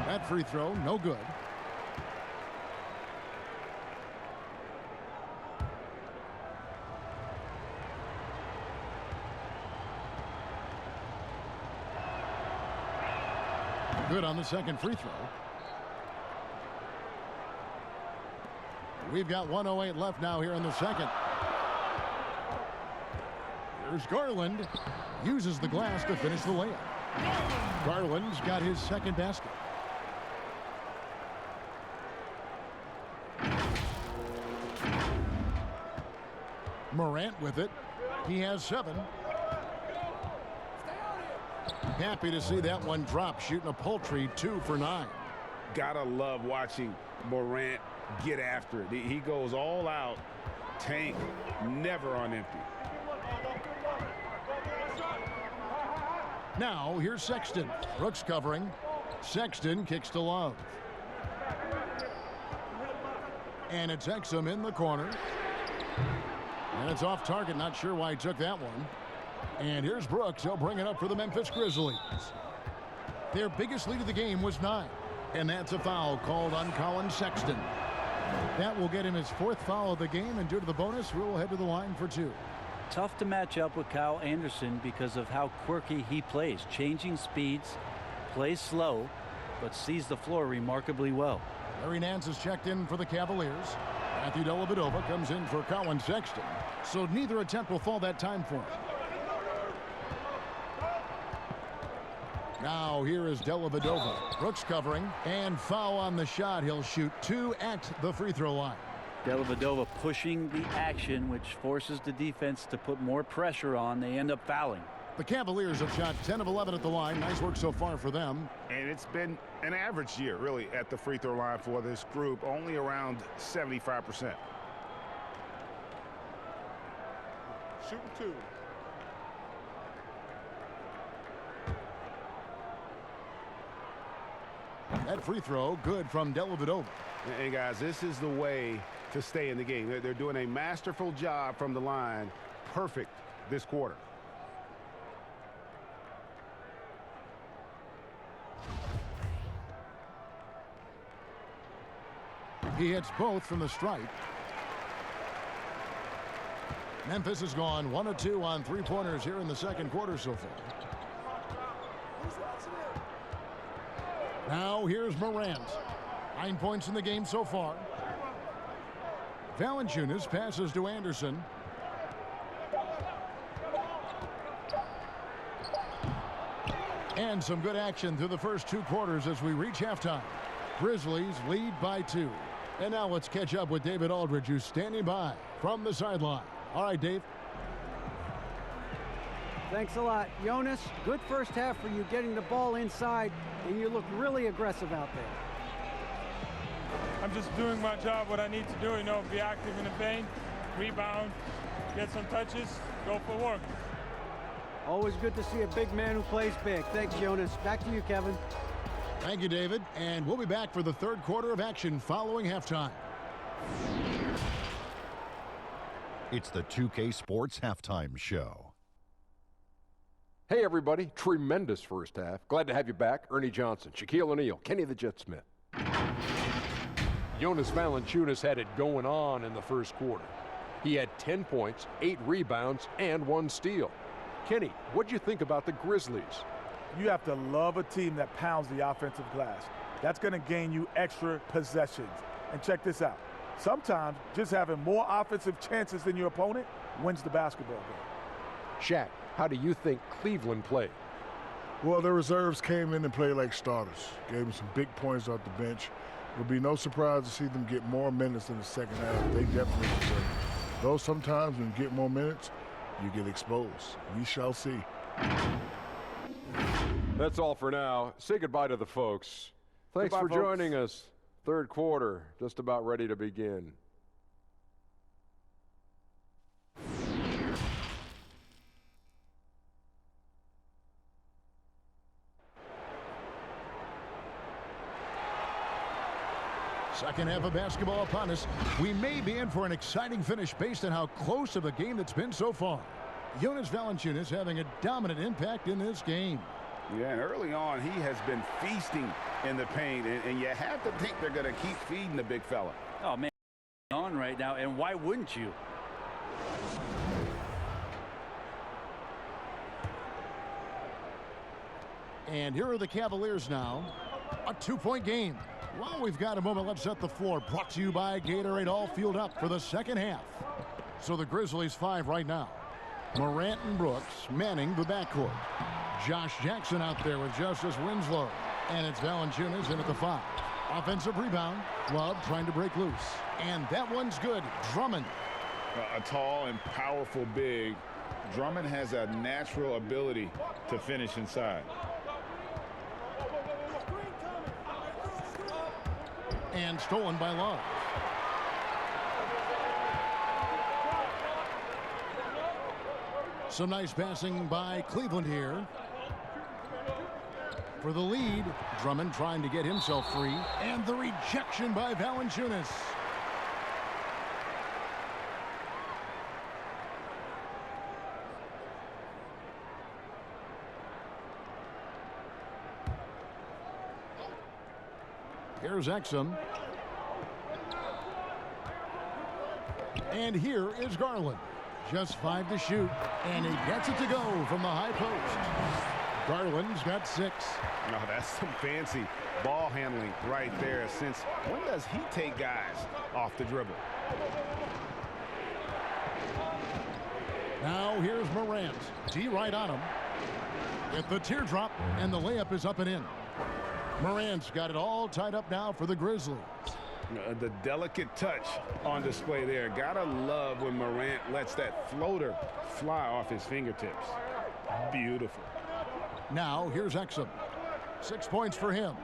That free throw, no good. Good on the second free throw. We've got 1:08 left now here in the second. Here's Garland. Uses the glass to finish the layup. Garland's got his second basket. Morant with it. He has 7. Happy to see that one drop, shooting a paltry 2 for 9. Gotta love watching Morant get after it. He goes all out. Tank, never on empty. Now here's Sexton. Brooks covering. Sexton kicks to Love. And it's Exum in the corner. And it's off target. Not sure why he took that one. And here's Brooks. He'll bring it up for the Memphis Grizzlies. Their biggest lead of the game was 9. And that's a foul called on Colin Sexton. That will get him his 4th foul of the game. And due to the bonus, we'll head to the line for 2. tough to match up with Kyle Anderson because of how quirky he plays. Changing speeds, plays slow, but sees the floor remarkably well. Larry Nance is checked in for the Cavaliers. Matthew Dellavedova comes in for Colin Sexton. So neither attempt will fall that time for him. Now here is Dellavedova. Brooks covering and foul on the shot. He'll shoot 2 at the free throw line. Dellavedova pushing the action, which forces the defense to put more pressure on. They end up fouling. The Cavaliers have shot 10 of 11 at the line. Nice work so far for them. And it's been an average year, really, at the free throw line for this group, only around 75%. Shooting 2. That free throw good from Dellavedova. Hey, guys, this is the way to stay in the game. They're doing a masterful job from the line. Perfect this quarter. He hits both from the stripe. Memphis has gone 1 of 2 on 3-pointers here in the second quarter so far. Now here's Morant. 9 points in the game so far. Valanciunas passes to Anderson. And some good action through the first 2 quarters as we reach halftime. Grizzlies lead by 2. And now let's catch up with David Aldridge, who's standing by from the sideline. All right, Dave. Thanks a lot, Jonas. Good first half for you getting the ball inside, and you look really aggressive out there. I'm just doing my job, what I need to do, you know, be active in the paint, rebound, get some touches, go for work. Always good to see a big man who plays big. Thanks, Jonas. Back to you, Kevin. Thank you, David. And we'll be back for the third quarter of action following halftime. It's the 2K Sports Halftime Show. Hey, everybody. Tremendous first half. Glad to have you back. Ernie Johnson, Shaquille O'Neal, Kenny the Jet Smith. Jonas Valanciunas had it going on in the first quarter. He had 10 points, 8 rebounds, and 1 steal. Kenny, what'd you think about the Grizzlies? You have to love a team that pounds the offensive glass. That's going to gain you extra possessions. And check this out. Sometimes just having more offensive chances than your opponent wins the basketball game. Shaq, how do you think Cleveland played? Well, the reserves came in and played like starters. Gave them some big points off the bench. It would be no surprise to see them get more minutes in the second half. They definitely deserve it. Though sometimes when you get more minutes, you get exposed. We shall see. That's all for now. Say goodbye to the folks. Thanks Goodbye, for folks. joining us. Third quarter, just about ready to begin. Second half of basketball upon us. We may be in for an exciting finish based on how close of a game that's been so far. Jonas Valanciunas having a dominant impact in this game. Yeah, and early on, he has been feasting in the paint, and you have to think they're going to keep feeding the big fella. Oh, man, on right now, and why wouldn't you? And here are the Cavaliers now. A 2-point game. Well, we've got a moment. Let's set the floor. Brought to you by Gatorade. All fueled up for the second half. So the Grizzlies 5 right now. Morant and Brooks manning the backcourt. Josh Jackson out there with Justice Winslow. And it's Valanciunas in at the 5. Offensive rebound. Love trying to break loose. And that one's good. Drummond. A tall and powerful big. Drummond has a natural ability to finish inside. And stolen by Love. Some nice passing by Cleveland here. For the lead, Drummond trying to get himself free. And the rejection by Valanciunas. Here's Exum. And here is Garland. Just 5 to shoot, and he gets it to go from the high post. Garland's got 6. No, that's some fancy ball handling right there. Since when does he take guys off the dribble? Now here's Morant. D right on him. With the teardrop, and the layup is up and in. Morant's got it all tied up now for the Grizzlies. The delicate touch on display there. Gotta love when Morant lets that floater fly off his fingertips. Beautiful. Now here's Exum. 6 points for him.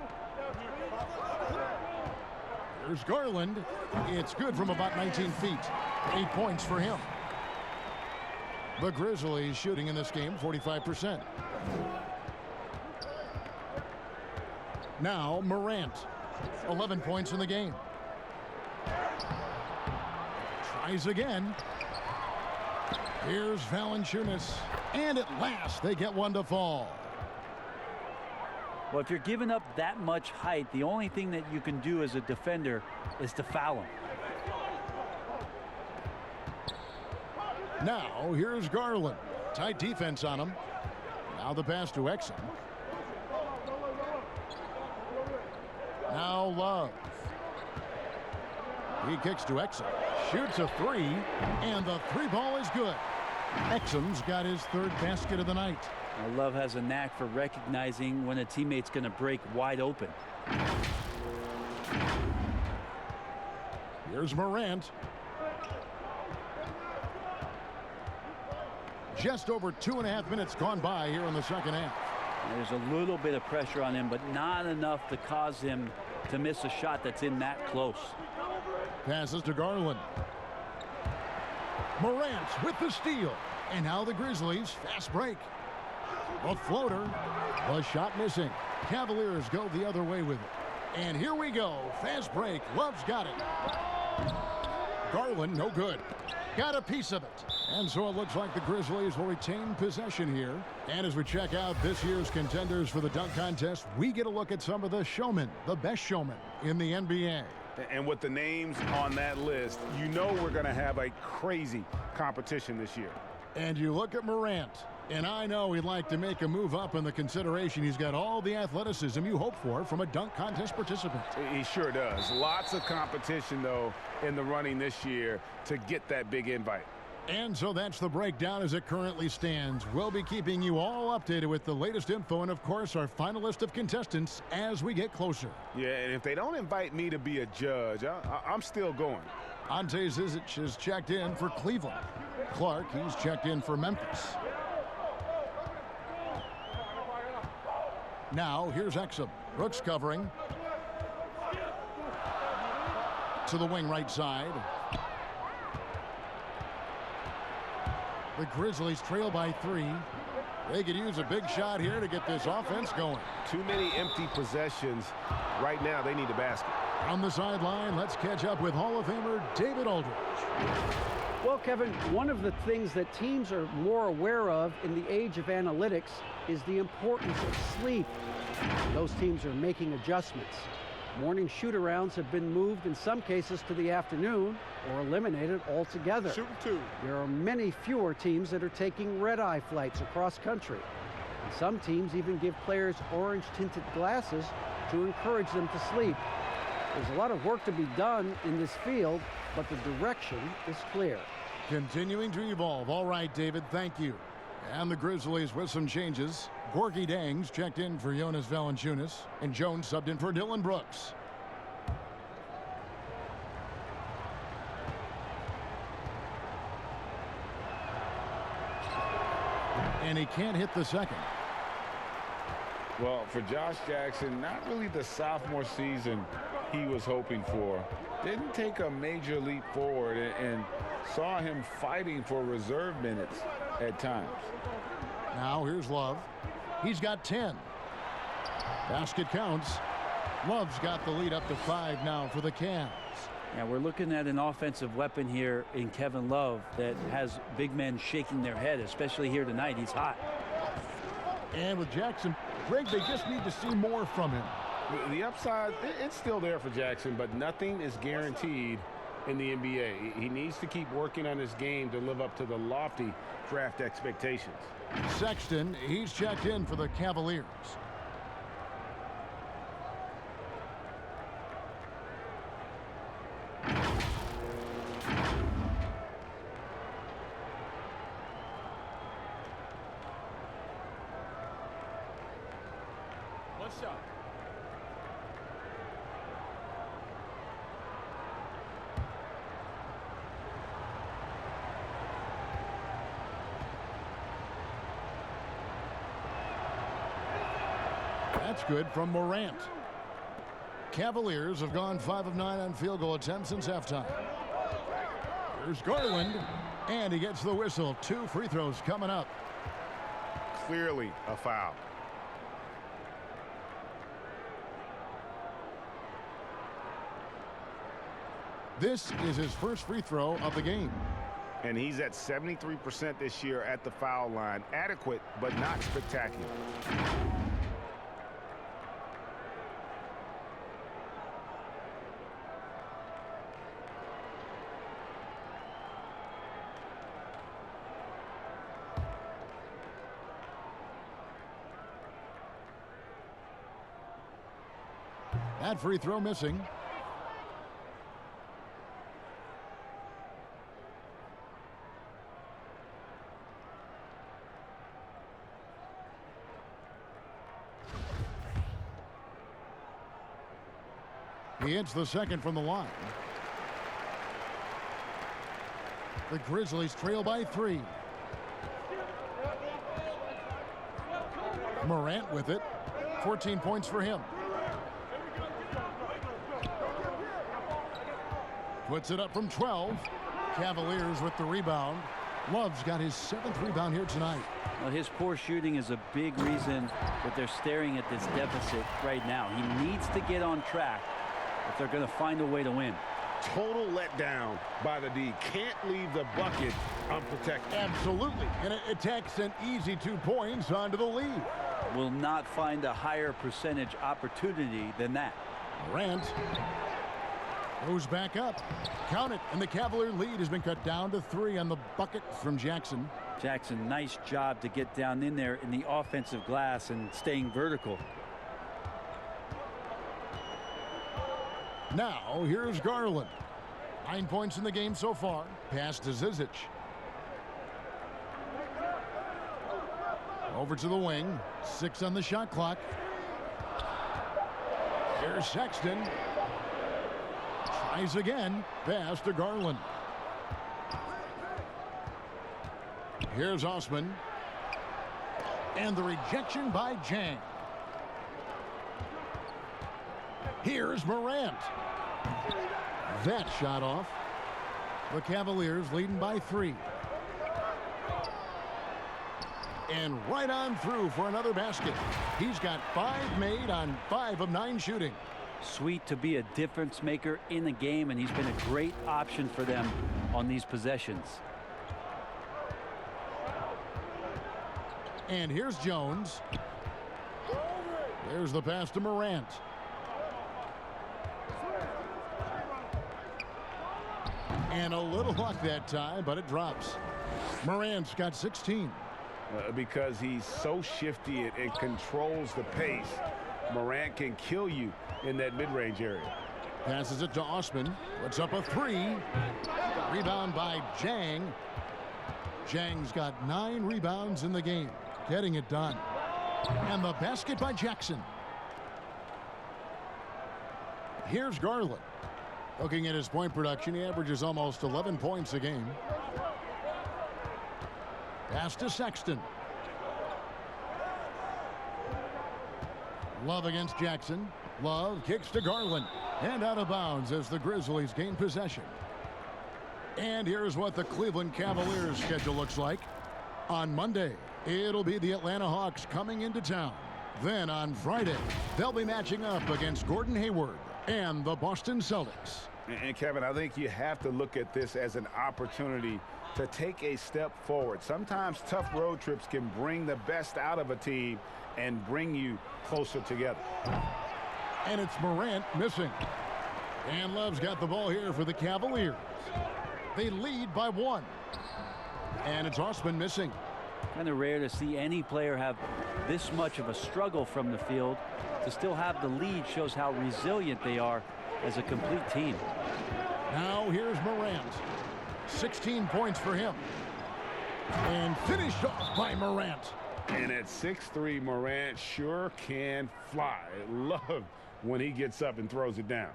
Here's Garland. It's good from about 19 feet. 8 points for him. The Grizzlies shooting in this game 45%. Now Morant. 11 points in the game. Tries again. Here's Valanciunas. And at last they get one to fall. Well, if you're giving up that much height, the only thing that you can do as a defender is to foul him. Now here's Garland. Tight defense on him. Now the pass to Exum. Now Love. He kicks to Exum. Shoots a 3, and the 3 ball is good. Exum's got his 3rd basket of the night. Now, Love has a knack for recognizing when a teammate's going to break wide open. Here's Morant. Just over 2.5 minutes gone by here in the second half. There's a little bit of pressure on him, but not enough to cause him to miss a shot that's in that close. Passes to Garland. Morant with the steal. And now the Grizzlies fast break. A floater. The shot missing. Cavaliers go the other way with it. And here we go. Fast break. Love's got it. Garland, no good. Got a piece of it. And so it looks like the Grizzlies will retain possession here. And as we check out this year's contenders for the dunk contest, we get a look at some of the showmen, the best showmen in the NBA. And with the names on that list, you know we're going to have a crazy competition this year. And you look at Morant, and I know he'd like to make a move up in the consideration. He's got all the athleticism you hope for from a dunk contest participant. He sure does. Lots of competition, though, in the running this year to get that big invite. And so that's the breakdown as it currently stands. We'll be keeping you all updated with the latest info and, of course, our final list of contestants as we get closer. Yeah, and if they don't invite me to be a judge, I'm still going. Ante Zizic has checked in for Cleveland. Clark, he's checked in for Memphis. Now, here's Exum. Brooks covering. To the wing right side. The Grizzlies trail by 3. They could use a big shot here to get this offense going. Too many empty possessions. Right now, they need a basket. On the sideline, let's catch up with Hall of Famer David Aldridge. Well, Kevin, one of the things that teams are more aware of in the age of analytics is the importance of sleep. Those teams are making adjustments. Morning shoot-arounds have been moved in some cases to the afternoon or eliminated altogether. Shooting 2. There are many fewer teams that are taking red-eye flights across country. And some teams even give players orange-tinted glasses to encourage them to sleep. There's a lot of work to be done in this field, but the direction is clear. Continuing to evolve. All right, David, thank you. And the Grizzlies with some changes. Gorgie Dangs checked in for Jonas Valanciunas, and Jones subbed in for Dylan Brooks. And he can't hit the second. Well, for Josh Jackson, not really the sophomore season he was hoping for. Didn't take a major leap forward and saw him fighting for reserve minutes at times. Now here's Love. He's got 10. Basket counts. Love's got the lead up to 5 now for the Cavs. Yeah, we're looking at an offensive weapon here in Kevin Love that has big men shaking their head, especially here tonight. He's hot. And with Jackson, Greg, they just need to see more from him. The upside, it's still there for Jackson, but nothing is guaranteed in the NBA. He needs to keep working on his game to live up to the lofty draft expectations. Sexton, he's checked in for the Cavaliers. One shot. That's good from Morant. Cavaliers have gone 5 of 9 on field goal attempts since halftime. Here's Garland, and he gets the whistle. 2 free throws coming up. Clearly a foul. This is his first free throw of the game. And he's at 73% this year at the foul line. Adequate, but not spectacular. That free throw missing. He hits the second from the line. The Grizzlies trail by 3. Morant with it. 14 points for him. Puts it up from 12. Cavaliers with the rebound. Love's got his 7th rebound here tonight. Well, his poor shooting is a big reason that they're staring at this deficit right now. He needs to get on track if they're going to find a way to win. Total letdown by the D. Can't leave the bucket unprotected. Absolutely. And it takes an easy 2 points onto the lead. Will not find a higher percentage opportunity than that. Morant goes back up. Count it. And the Cavalier lead has been cut down to 3 on the bucket from Jackson. Jackson, nice job to get down in there in the offensive glass and staying vertical. Now, here's Garland. 9 points in the game so far. Pass to Zizic. Over to the wing. 6 on the shot clock. Here's Sexton. Tries again. Pass to Garland. Here's Osman. And the rejection by Jang. Here's Morant. That shot off. The Cavaliers leading by 3. And right on through for another basket. He's got 5 made on 5 of 9 shooting. Sweet to be a difference maker in the game, and he's been a great option for them on these possessions. And here's Jones. There's the pass to Morant. And a little luck that time, but it drops. Morant's got 16. Because he's so shifty and controls the pace, Morant can kill you in that mid-range area. Passes it to Osman. Puts up a 3. Rebound by Jang. Jang's got 9 rebounds in the game. Getting it done. And the basket by Jackson. Here's Garland. Looking at his point production, he averages almost 11 points a game. Pass to Sexton. Love against Jackson. Love kicks to Garland. And out of bounds as the Grizzlies gain possession. And here's what the Cleveland Cavaliers schedule looks like. On Monday, it'll be the Atlanta Hawks coming into town. Then on Friday, they'll be matching up against Gordon Hayward and the Boston Celtics. And Kevin, I think you have to look at this as an opportunity to take a step forward. Sometimes tough road trips can bring the best out of a team and bring you closer together. And it's Morant missing. And Love's got the ball here for the Cavaliers. They lead by 1. And it's Osman missing. Kind of rare to see any player have this much of a struggle from the field. To still have the lead shows how resilient they are as a complete team. Now here's Morant. 16 points for him. And finished off by Morant. And at 6'3", Morant sure can fly. Love when he gets up and throws it down.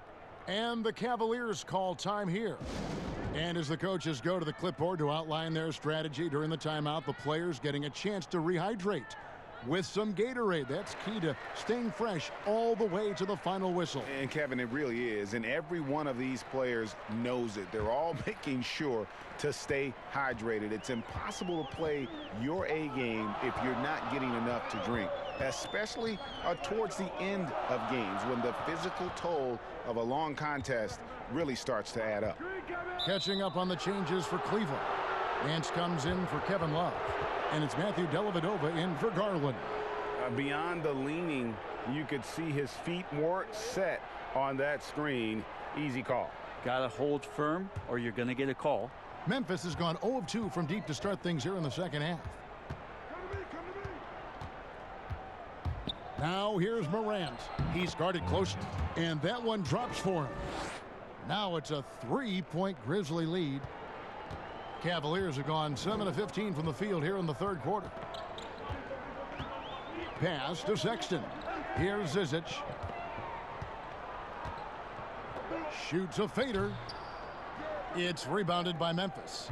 And the Cavaliers call time here. And as the coaches go to the clipboard to outline their strategy during the timeout, the players getting a chance to rehydrate with some Gatorade. That's key to staying fresh all the way to the final whistle. And Kevin, it really is. And every one of these players knows it. They're all making sure to stay hydrated. It's impossible to play your A game if you're not getting enough to drink, especially towards the end of games when the physical toll of a long contest really starts to add up. Catching up on the changes for Cleveland. Nance comes in for Kevin Love. And it's Matthew Dellavedova in for Garland. Beyond the leaning, you could see his feet more set on that screen. Easy call. Got to hold firm or you're going to get a call. Memphis has gone 0 of 2 from deep to start things here in the second half. Now here's Morant. He's guarded closely, and that one drops for him. Now it's a 3-point Grizzly lead. Cavaliers have gone 7 of 15 from the field here in the third quarter. Pass to Sexton. Here's Zizic. Shoots a fader. It's rebounded by Memphis.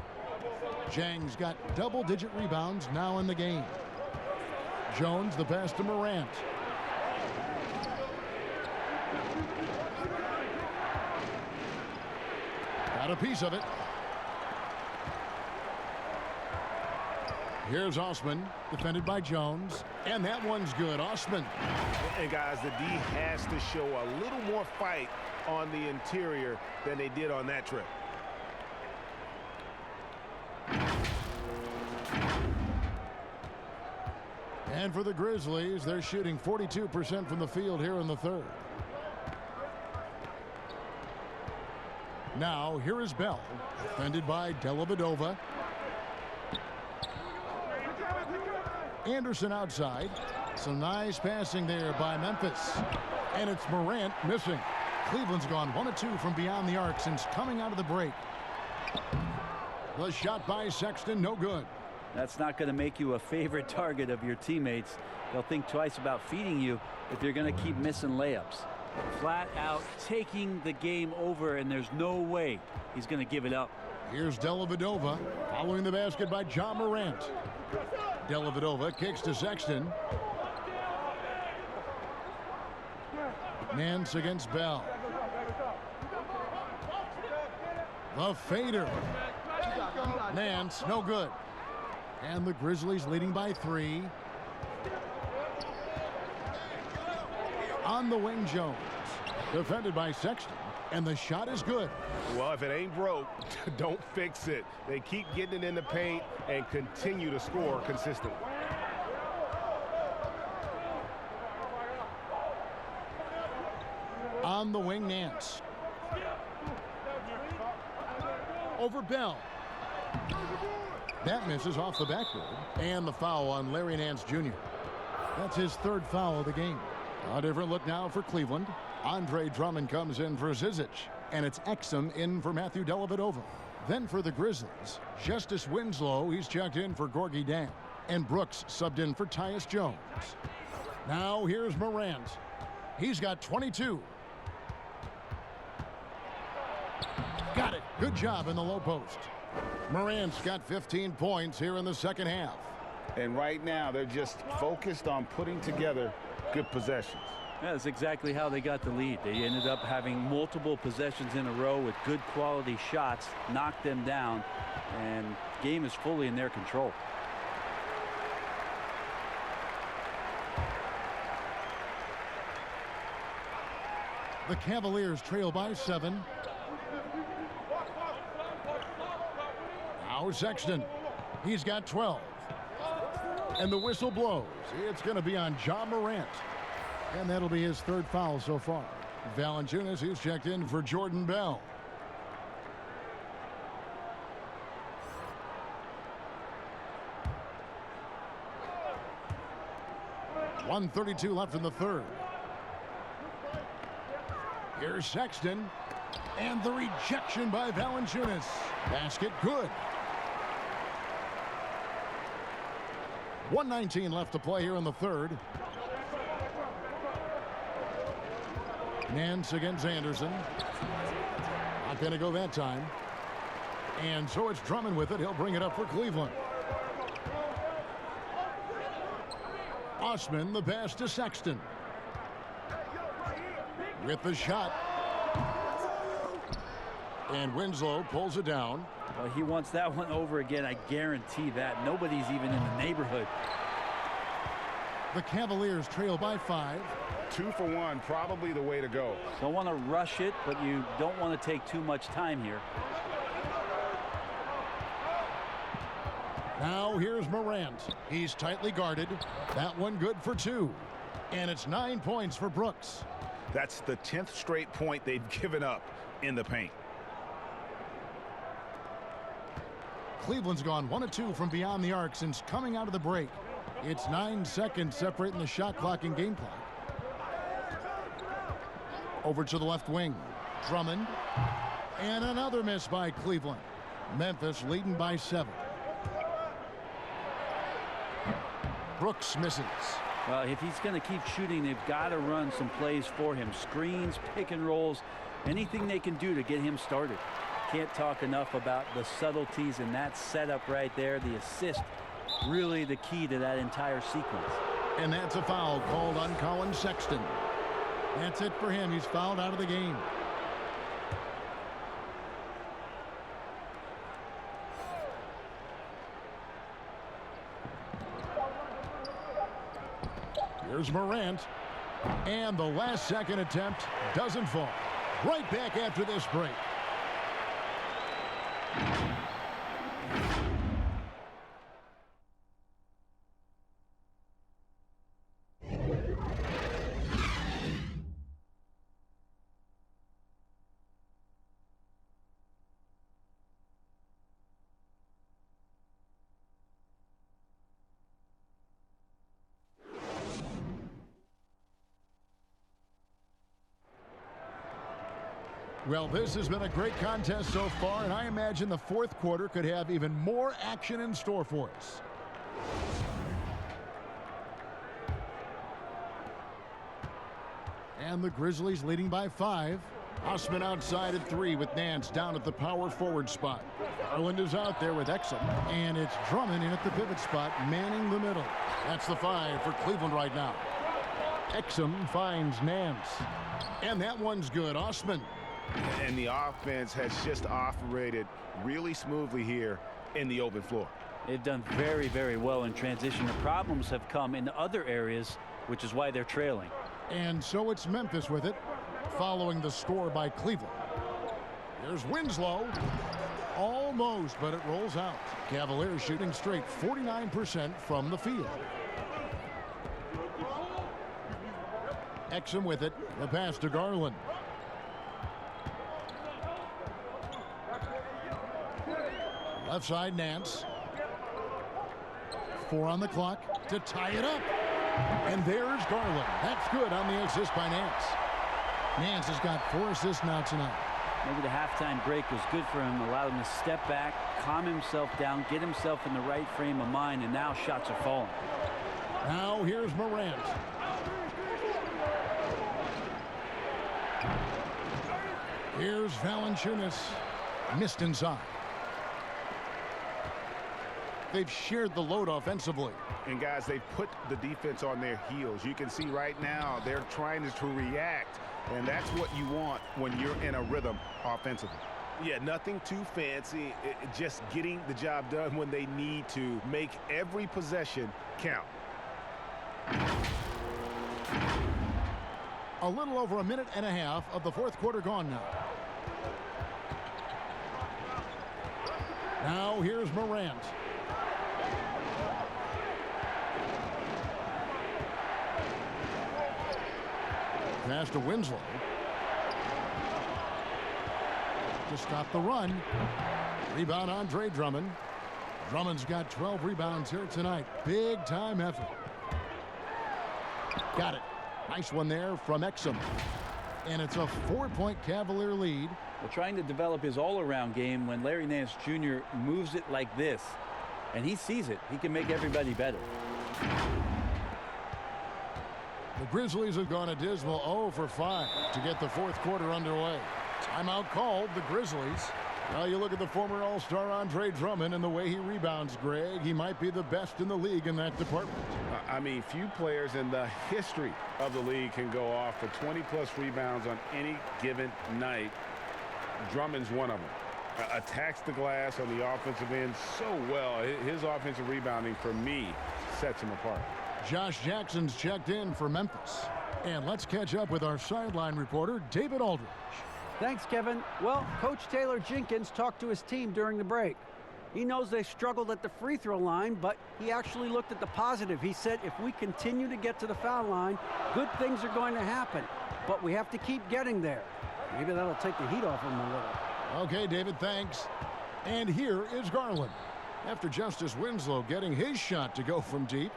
Jang's got double-digit rebounds now in the game. Jones, the pass to Morant. Got a piece of it. Here's Osman, defended by Jones, and that one's good. Osman. And guys, the D has to show a little more fight on the interior than they did on that trip. And for the Grizzlies, they're shooting 42% from the field here in the third. Now, here is Bell, defended by Dellavedova. Anderson outside. Some nice passing there by Memphis. And it's Morant missing. Cleveland's gone 1 of 2 from beyond the arc since coming out of the break. The shot by Sexton, no good. That's not going to make you a favorite target of your teammates. They'll think twice about feeding you if you're going to keep missing layups. Flat out taking the game over, and there's no way he's going to give it up. Here's Dellavedova following the basket by Ja Morant. Dellavedova kicks to Sexton. Nance against Bell. The fader. Nance, no good. And the Grizzlies leading by 3. On the wing, Jones. Defended by Sexton. And the shot is good. Well, if it ain't broke, don't fix it. They keep getting it in the paint and continue to score consistently. On the wing, Nance. Over Bell. That misses off the backboard. And the foul on Larry Nance Jr. That's his third foul of the game. A different look now for Cleveland. Andre Drummond comes in for Zizic. And it's Exum in for Matthew Dellavedova. Then for the Grizzlies, Justice Winslow, he's checked in for Gorgie Dam. And Brooks subbed in for Tyus Jones. Now here's Morant. He's got 22. Got it. Good job in the low post. Morant's got 15 points here in the second half. And right now, they're just focused on putting together good possessions. That's exactly how they got the lead. They ended up having multiple possessions in a row with good quality shots, knocked them down, and game is fully in their control. The Cavaliers trail by 7. Now Sexton. He's got 12. And the whistle blows. It's going to be on Ja Morant. And that'll be his third foul so far. Valanciunas, who's checked in for Jordan Bell. .132 left in the third. Here's Sexton. And the rejection by Valanciunas. Basket good. 1:19 left to play here in the third. Nance against Anderson. Not going to go that time. And so it's Drummond with it. He'll bring it up for Cleveland. Osman, the pass to Sexton. With the shot. And Winslow pulls it down. Well, he wants that one over again. I guarantee that. Nobody's even in the neighborhood. The Cavaliers trail by 5. 2 for 1, probably the way to go. Don't want to rush it, but you don't want to take too much time here. Now here's Morant. He's tightly guarded. That one good for 2. And it's 9 points for Brooks. That's the 10th straight point they've given up in the paint. Cleveland's gone 1 of 2 from beyond the arc since coming out of the break. It's 9 seconds separating the shot clock and game clock. Over to the left wing. Drummond. And another miss by Cleveland. Memphis leading by 7. Brooks misses. Well, if he's going to keep shooting, they've got to run some plays for him. Screens, pick and rolls, anything they can do to get him started. Can't talk enough about the subtleties in that setup right there. The assist, really the key to that entire sequence. And that's a foul called on Colin Sexton. That's it for him. He's fouled out of the game. Here's Morant. And the last second attempt doesn't fall. Right back after this break. Well, this has been a great contest so far, and I imagine the fourth quarter could have even more action in store for us. And the Grizzlies leading by 5. Osman outside at 3 with Nance down at the power forward spot. Garland is out there with Exum, and it's Drummond in at the pivot spot, manning the middle. That's the 5 for Cleveland right now. Exum finds Nance, and that one's good. Osman. And the offense has just operated really smoothly here in the open floor. They've done very, very well in transition. The problems have come in other areas, which is why they're trailing. And so it's Memphis with it, following the score by Cleveland. There's Winslow. Almost, but it rolls out. Cavaliers shooting straight 49% from the field. Exum with it. The pass to Garland. Left side, Nance. 4 on the clock to tie it up. And there's Garland. That's good on the assist by Nance. Nance has got 4 assists now tonight. Maybe the halftime break was good for him. Allowed him to step back, calm himself down, get himself in the right frame of mind, and now shots are falling. Now here's Morant. Here's Valanciunas. Missed inside. They've shared the load offensively. And guys, they've put the defense on their heels. You can see right now they're trying to react, and that's what you want when you're in a rhythm offensively. Yeah, nothing too fancy, just getting the job done when they need to. Make every possession count. A little over a minute and a half of the fourth quarter gone now. Now here's Morant. Pass to Winslow. to stop the run. Rebound, Andre Drummond. Drummond's got 12 rebounds here tonight. Big time effort. Got it. Nice one there from Exum. And it's a 4-point Cavalier lead. Well, trying to develop his all-around game when Larry Nance Jr. moves it like this. And he sees it. He can make everybody better. The Grizzlies have gone a dismal 0 for 5 to get the fourth quarter underway. Timeout called, the Grizzlies. Now you look at the former All-Star Andre Drummond and the way he rebounds, Greg. He might be the best in the league in that department. I mean, few players in the history of the league can go off for 20-plus rebounds on any given night. Drummond's one of them. Attacks the glass on the offensive end so well. His offensive rebounding, for me, sets him apart. Josh Jackson's checked in for Memphis. And let's catch up with our sideline reporter, David Aldridge. Thanks, Kevin. Well, Coach Taylor Jenkins talked to his team during the break. He knows they struggled at the free throw line, but he actually looked at the positive. He said, if we continue to get to the foul line, good things are going to happen. But we have to keep getting there. Maybe that'll take the heat off him a little. Okay, David, thanks. And here is Garland. After Justice Winslow getting his shot to go from deep.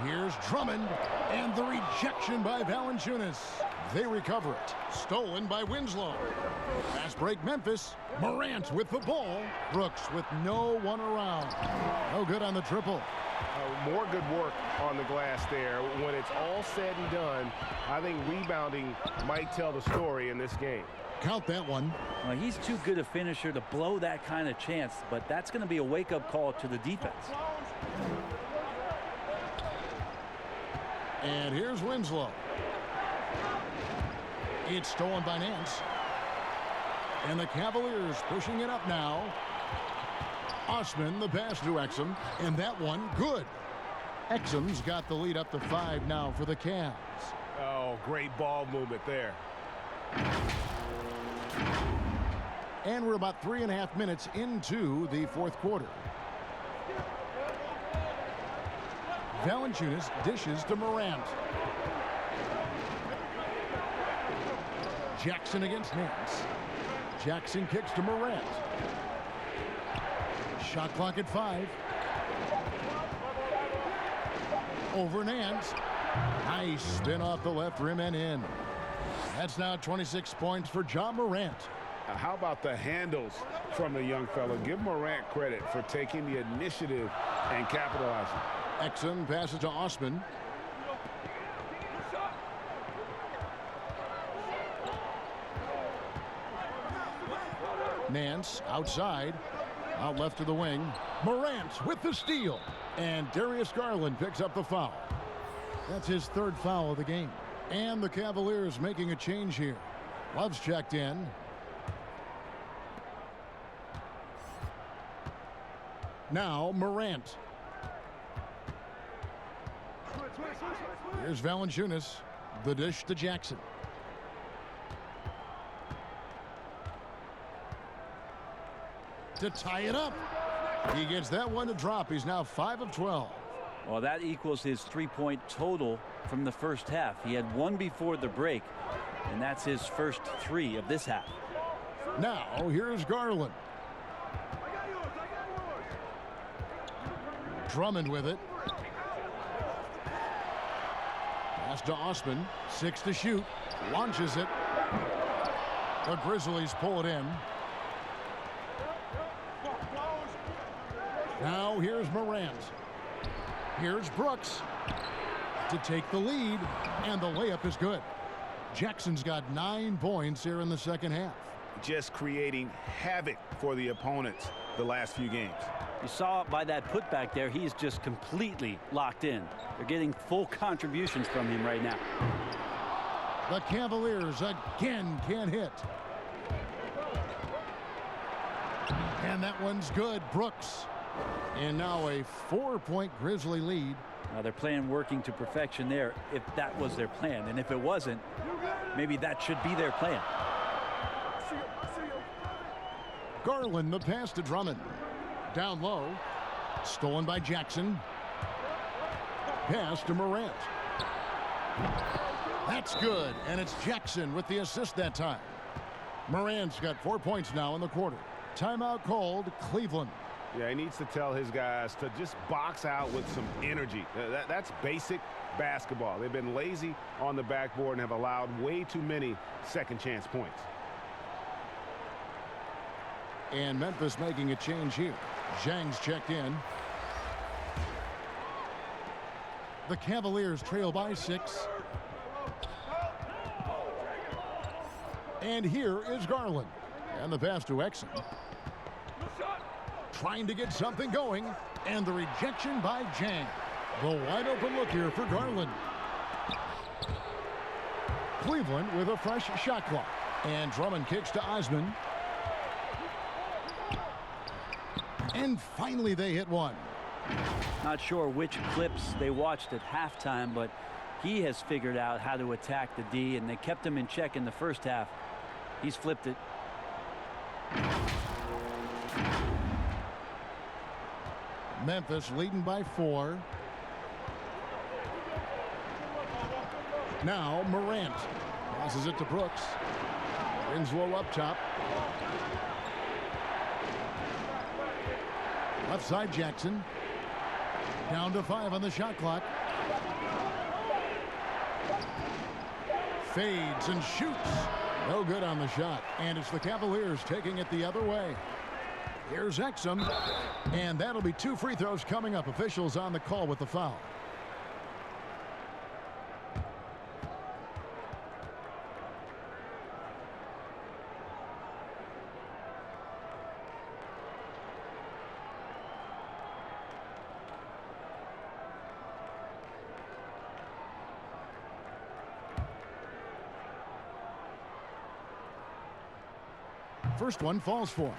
Here's Drummond, and the rejection by Valanciunas. They recover it. Stolen by Winslow. Fast break Memphis. Morant with the ball. Brooks with no one around. No good on the triple. More good work on the glass there. When it's all said and done, I think rebounding might tell the story in this game. Count that one. Well, he's too good a finisher to blow that kind of chance, but that's going to be a wake-up call to the defense. And here's Winslow. It's stolen by Nance. And the Cavaliers pushing it up now. Osman, the pass to Exum, and that one good. Exum's got the lead up to 5 now for the Cavs. Oh, great ball movement there. And we're about 3.5 minutes into the fourth quarter. Valanciunas dishes to Morant. Jackson against Nance. Jackson kicks to Morant. Shot clock at 5. Over Nance. Nice spin off the left rim and in. That's now 26 points for John Morant. How about the handles from the young fellow? Give Morant credit for taking the initiative and capitalizing. Exum passes to Osman. Nance outside. Out left to the wing. Morant with the steal. And Darius Garland picks up the foul. That's his 3rd foul of the game. And the Cavaliers making a change here. Love's checked in. Now Morant. Here's Valanciunas. The dish to Jackson. To tie it up. He gets that one to drop. He's now 5 of 12. Well, that equals his 3-point total from the first half. He had 1 before the break, and that's his first 3 of this half. Now, here's Garland. Drummond with it. Pass to Osman. 6 to shoot. Launches it. The Grizzlies pull it in. Now here's Morant. Here's Brooks to take the lead, and the layup is good. Jackson's got 9 points here in the second half. Just creating havoc for the opponents the last few games. You saw by that putback there, he's just completely locked in. They're getting full contributions from him right now. The Cavaliers again can't hit. And that one's good. Brooks. And now a 4-point Grizzly lead. Now they're playing working to perfection there, if that was their plan. And if it wasn't, maybe that should be their plan. Garland, the pass to Drummond. Down low. Stolen by Jackson. Pass to Morant. That's good, and it's Jackson with the assist that time. Morant's got 4 points now in the quarter. Timeout called, Cleveland. Yeah, he needs to tell his guys to just box out with some energy. That's basic basketball. They've been lazy on the backboard and have allowed way too many second chance points. And Memphis making a change here. Zhang's checked in. The Cavaliers trail by 6. And here is Garland. And the pass to Exum. Trying to get something going. And the rejection by Zhang. The wide open look here for Garland. Cleveland with a fresh shot clock. And Drummond kicks to Osman. And finally they hit one. Not sure which clips they watched at halftime, but he has figured out how to attack the D, and they kept him in check in the first half. He's flipped it. Memphis leading by 4. Now Morant passes it to Brooks. Winslow up top. Left side Jackson. Down to 5 on the shot clock. Fades and shoots. No good on the shot. And it's the Cavaliers taking it the other way. Here's Exum. And that'll be 2 free throws coming up. Officials on the call with the foul. First one falls for him.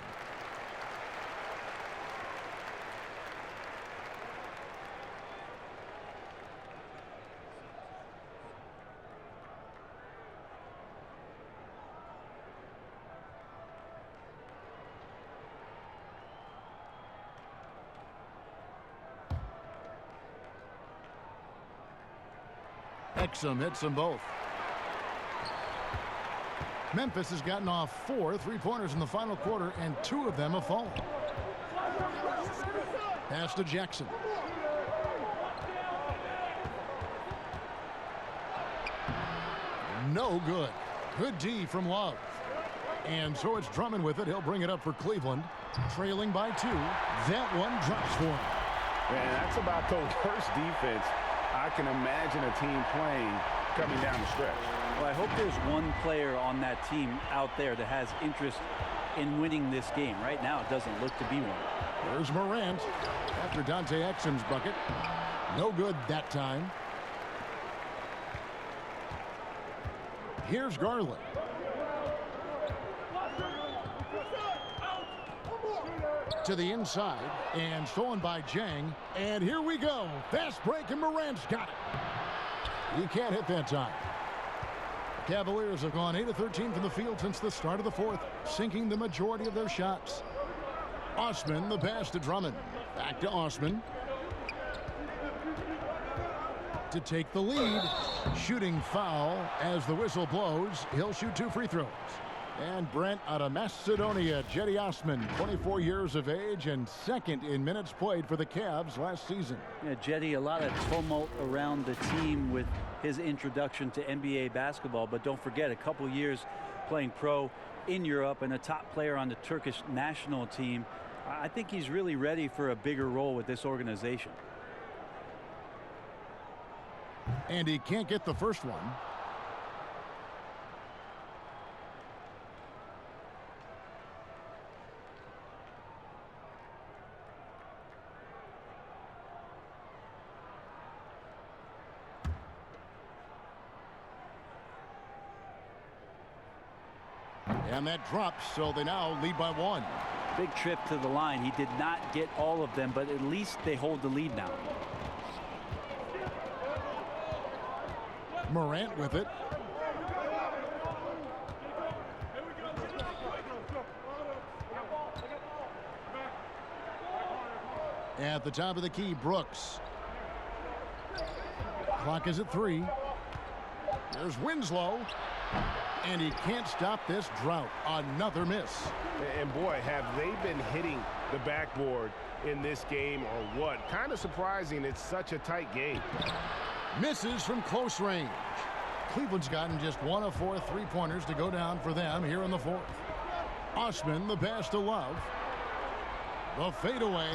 Exum hits them both. Memphis has gotten off 4 3-pointers in the final quarter, and 2 of them have fallen. Pass to Jackson. No good. Good D from Love. And so it's Drummond with it. He'll bring it up for Cleveland. Trailing by 2. That one drops for him. Man, that's about the worst defense I can imagine a team playing coming down the stretch. Well, I hope there's one player on that team out there that has interest in winning this game. Right now, it doesn't look to be one. There's Morant after Dante Exum's bucket. No good that time. Here's Garland. To the inside, and stolen by Zhang. And here we go. Fast break, and Morant's got it. He can't hit that time. Cavaliers have gone 8 of 13 from the field since the start of the 4th, sinking the majority of their shots. Osman, the pass to Drummond. Back to Osman. To take the lead. Shooting foul as the whistle blows. He'll shoot 2 free throws. And Brent out of Macedonia, Jetty Osman, 24 years of age and 2nd in minutes played for the Cavs last season. Yeah, Jetty, a lot of tumult around the team with his introduction to NBA basketball, but don't forget, a couple years playing pro in Europe and a top player on the Turkish national team. I think he's really ready for a bigger role with this organization. And he can't get the first one. And that drops, so they now lead by 1. Big trip to the line. He did not get all of them, but at least they hold the lead now. Morant with it. At the top of the key, Brooks. Clock is at 3. Here's Winslow. And he can't stop this drought. Another miss. And boy, have they been hitting the backboard in this game or what? Kind of surprising it's such a tight game. Misses from close range. Cleveland's gotten just 1 of 4 3-pointers to go down for them here in the fourth. Osman, the pass to Love. The fadeaway.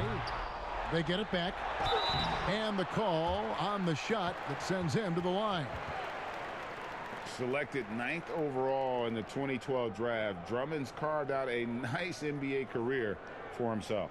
They get it back. And the call on the shot that sends him to the line. Selected 9th overall in the 2012 draft, Drummond's carved out a nice NBA career for himself.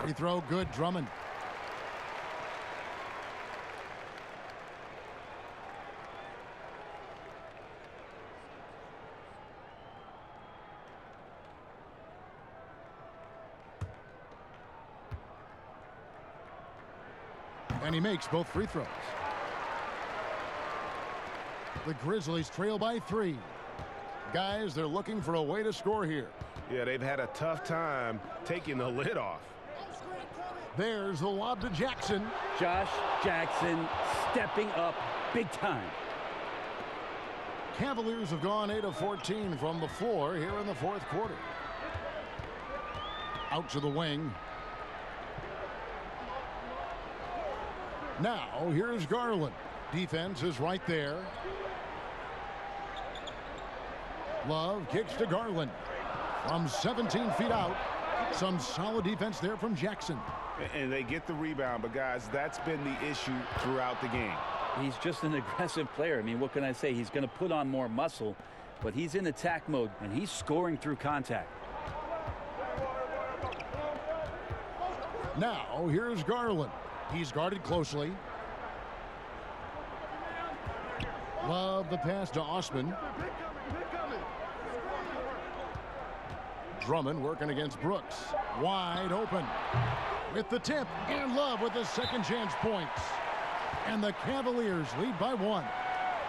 Free throw, good. Drummond. And he makes both free throws. The Grizzlies trail by 3. Guys, they're looking for a way to score here. Yeah, they've had a tough time taking the lid off. There's the lob to Jackson. Josh Jackson stepping up big time. Cavaliers have gone 8 of 14 from the floor here in the fourth quarter. Out to the wing. Now here's Garland. Defense is right there. Love kicks to Garland. From 17 feet out. Some solid defense there from Jackson. And they get the rebound, but guys, that's been the issue throughout the game. He's just an aggressive player. I mean, what can I say? He's going to put on more muscle, but he's in attack mode, and he's scoring through contact. Now here's Garland. He's guarded closely. Love the pass to Osman. Drummond working against Brooks. Wide open. With the tip, and Love with the second chance points. And the Cavaliers lead by 1.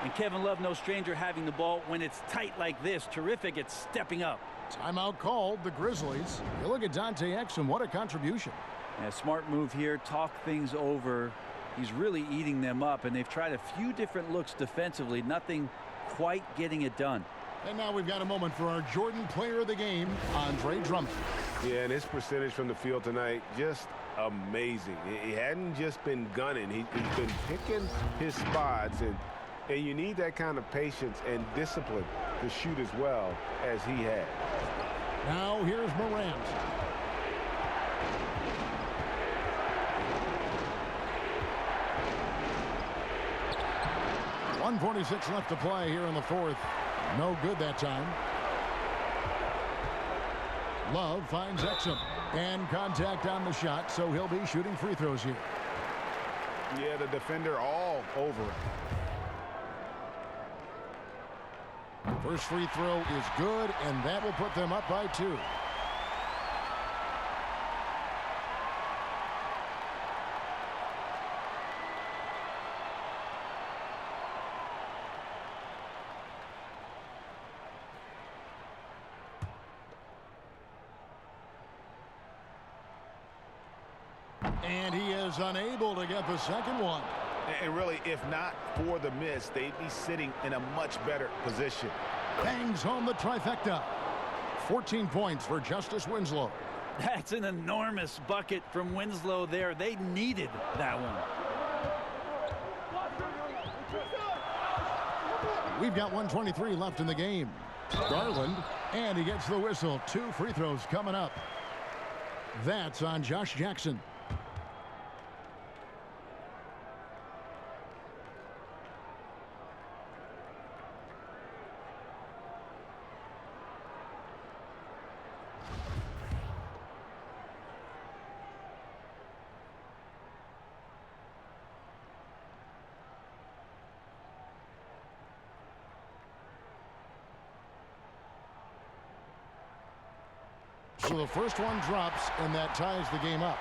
And Kevin Love, no stranger having the ball when it's tight like this. Terrific at stepping up. Timeout called, the Grizzlies. You look at Dante Exum, what a contribution. Yeah, smart move here, talk things over. He's really eating them up, and they've tried a few different looks defensively. Nothing quite getting it done. And now we've got a moment for our Jordan player of the game, Andre Drummond. Yeah, and his percentage from the field tonight, just amazing. He hadn't just been gunning. He's been picking his spots, and you need that kind of patience and discipline to shoot as well as he had. Now here's Morant. .146 left to play here in the fourth. No good that time. Love finds Exum. And contact on the shot, so he'll be shooting free throws here. Yeah, the defender all over it. First free throw is good, and that will put them up by 2. And he is unable to get the second one. And really, if not for the miss, they'd be sitting in a much better position. Bangs home the trifecta. 14 points for Justice Winslow. That's an enormous bucket from Winslow there. They needed that one. We've got 1:23 left in the game. Garland, and he gets the whistle. 2 free throws coming up. That's on Josh Jackson. So the first one drops, and that ties the game up.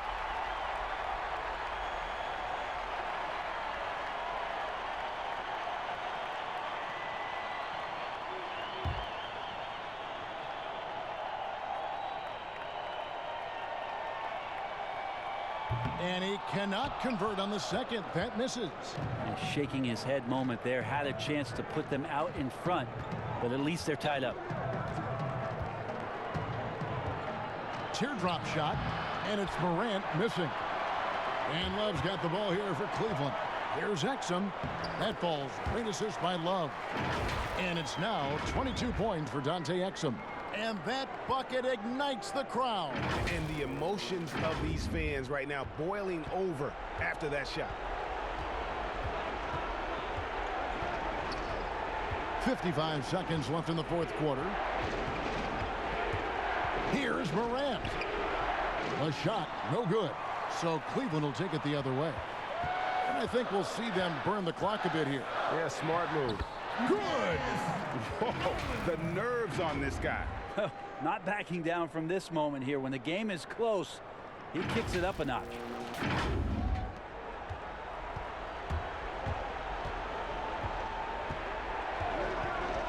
And he cannot convert on the second. That misses. And shaking his head moment there. Had a chance to put them out in front, but at least they're tied up. Teardrop shot, and it's Morant missing. And Love's got the ball here for Cleveland. Here's Exum. That falls. Great assist by Love. And it's now 22 points for Dante Exum. And that bucket ignites the crowd. And the emotions of these fans right now boiling over after that shot. 55 seconds left in the fourth quarter. Here's Morant. A shot, no good. So Cleveland will take it the other way. And I think we'll see them burn the clock a bit here. Yeah, smart move. Good. Whoa, the nerves on this guy. Not backing down from this moment here. When the game is close, he kicks it up a notch.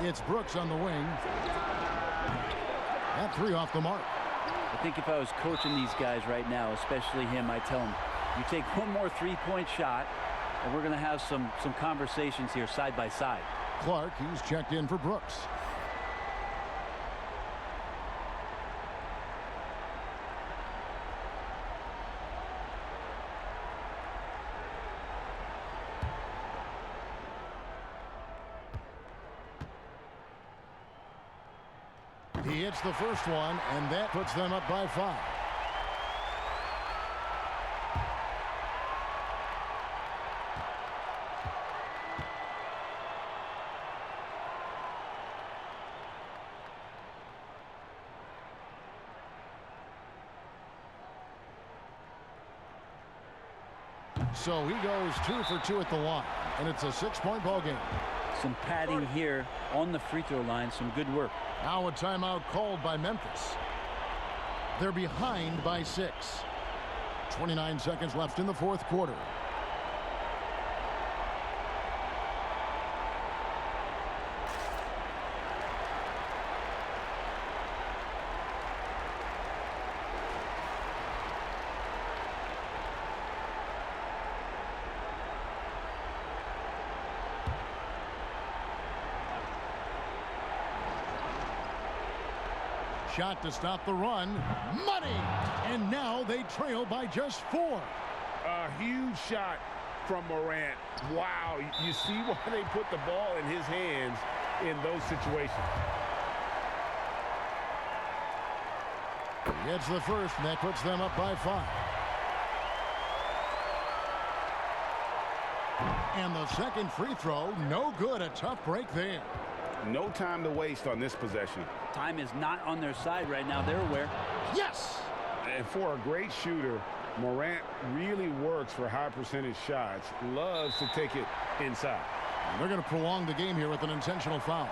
It's Brooks on the wing. That three off the mark. I think if I was coaching these guys right now, especially him, I tell him, you take one more three-point shot, and we're going to have some conversations here side by side. Clark, he's checked in for Brooks. He hits the first one, and that puts them up by 5. So he goes 2 for 2 at the line, and it's a 6-point ball game. Some padding here on the free throw line. Some good work. Now a timeout called by Memphis. They're behind by 6. 29 seconds left in the fourth quarter. Shot to stop the run. Money! And now they trail by just 4. A huge shot from Morant. Wow, you see why they put the ball in his hands in those situations. He hits the first, and that puts them up by 5. And the second free throw, no good. A tough break there. No time to waste on this possession. Time is not on their side right now. They're aware. Yes! And for a great shooter, Morant really works for high percentage shots. Loves to take it inside. And they're going to prolong the game here with an intentional foul.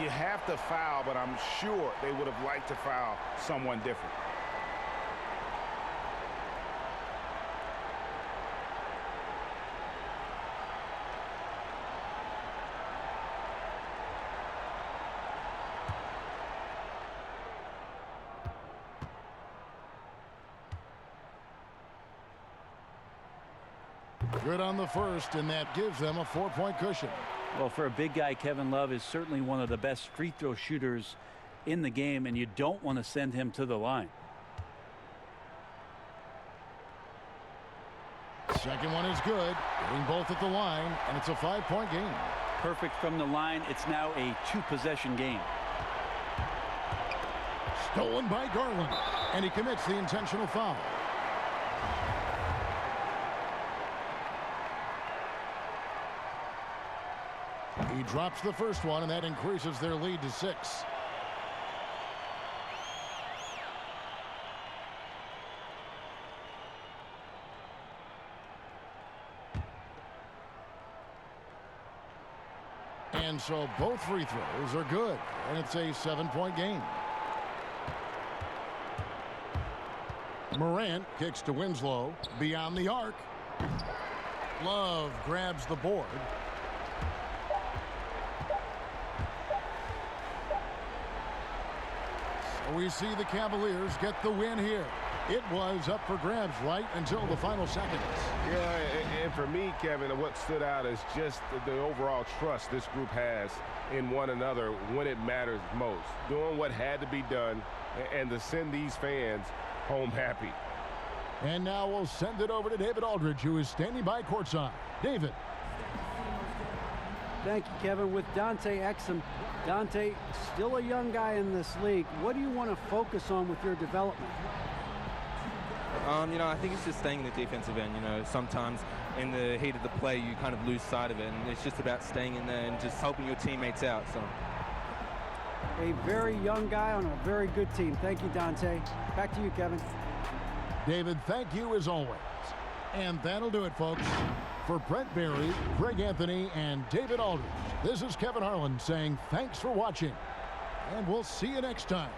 You have to foul, but I'm sure they would have liked to foul someone different. Good on the first, and that gives them a 4-point cushion. Well, for a big guy, Kevin Love is certainly one of the best free throw shooters in the game, and you don't want to send him to the line. Second one is good. Getting both at the line, and it's a 5-point game. Perfect from the line. It's now a 2-possession game. Stolen by Garland, and he commits the intentional foul. He drops the first one, and that increases their lead to 6. And so both free throws are good, and it's a 7-point game. Morant kicks to Winslow. Beyond the arc. Love grabs the board. So we see the Cavaliers get the win here. It was up for grabs right until the final seconds. Yeah, and for me, Kevin, what stood out is just the overall trust this group has in one another when it matters most. Doing what had to be done and to send these fans home happy. And now we'll send it over to David Aldridge, who is standing by courtside. David. Thank you, Kevin. With Dante Exum. Dante, still a young guy in this league. What do you want to focus on with your development? You know, I think it's just staying in the defensive end. You know, sometimes in the heat of the play, you kind of lose sight of it. And it's just about staying in there and just helping your teammates out. So, a very young guy on a very good team. Thank you, Dante. Back to you, Kevin. David, thank you as always. And that'll do it, folks. For Brent Barry, Greg Anthony, and David Aldridge, this is Kevin Harlan saying thanks for watching. And we'll see you next time.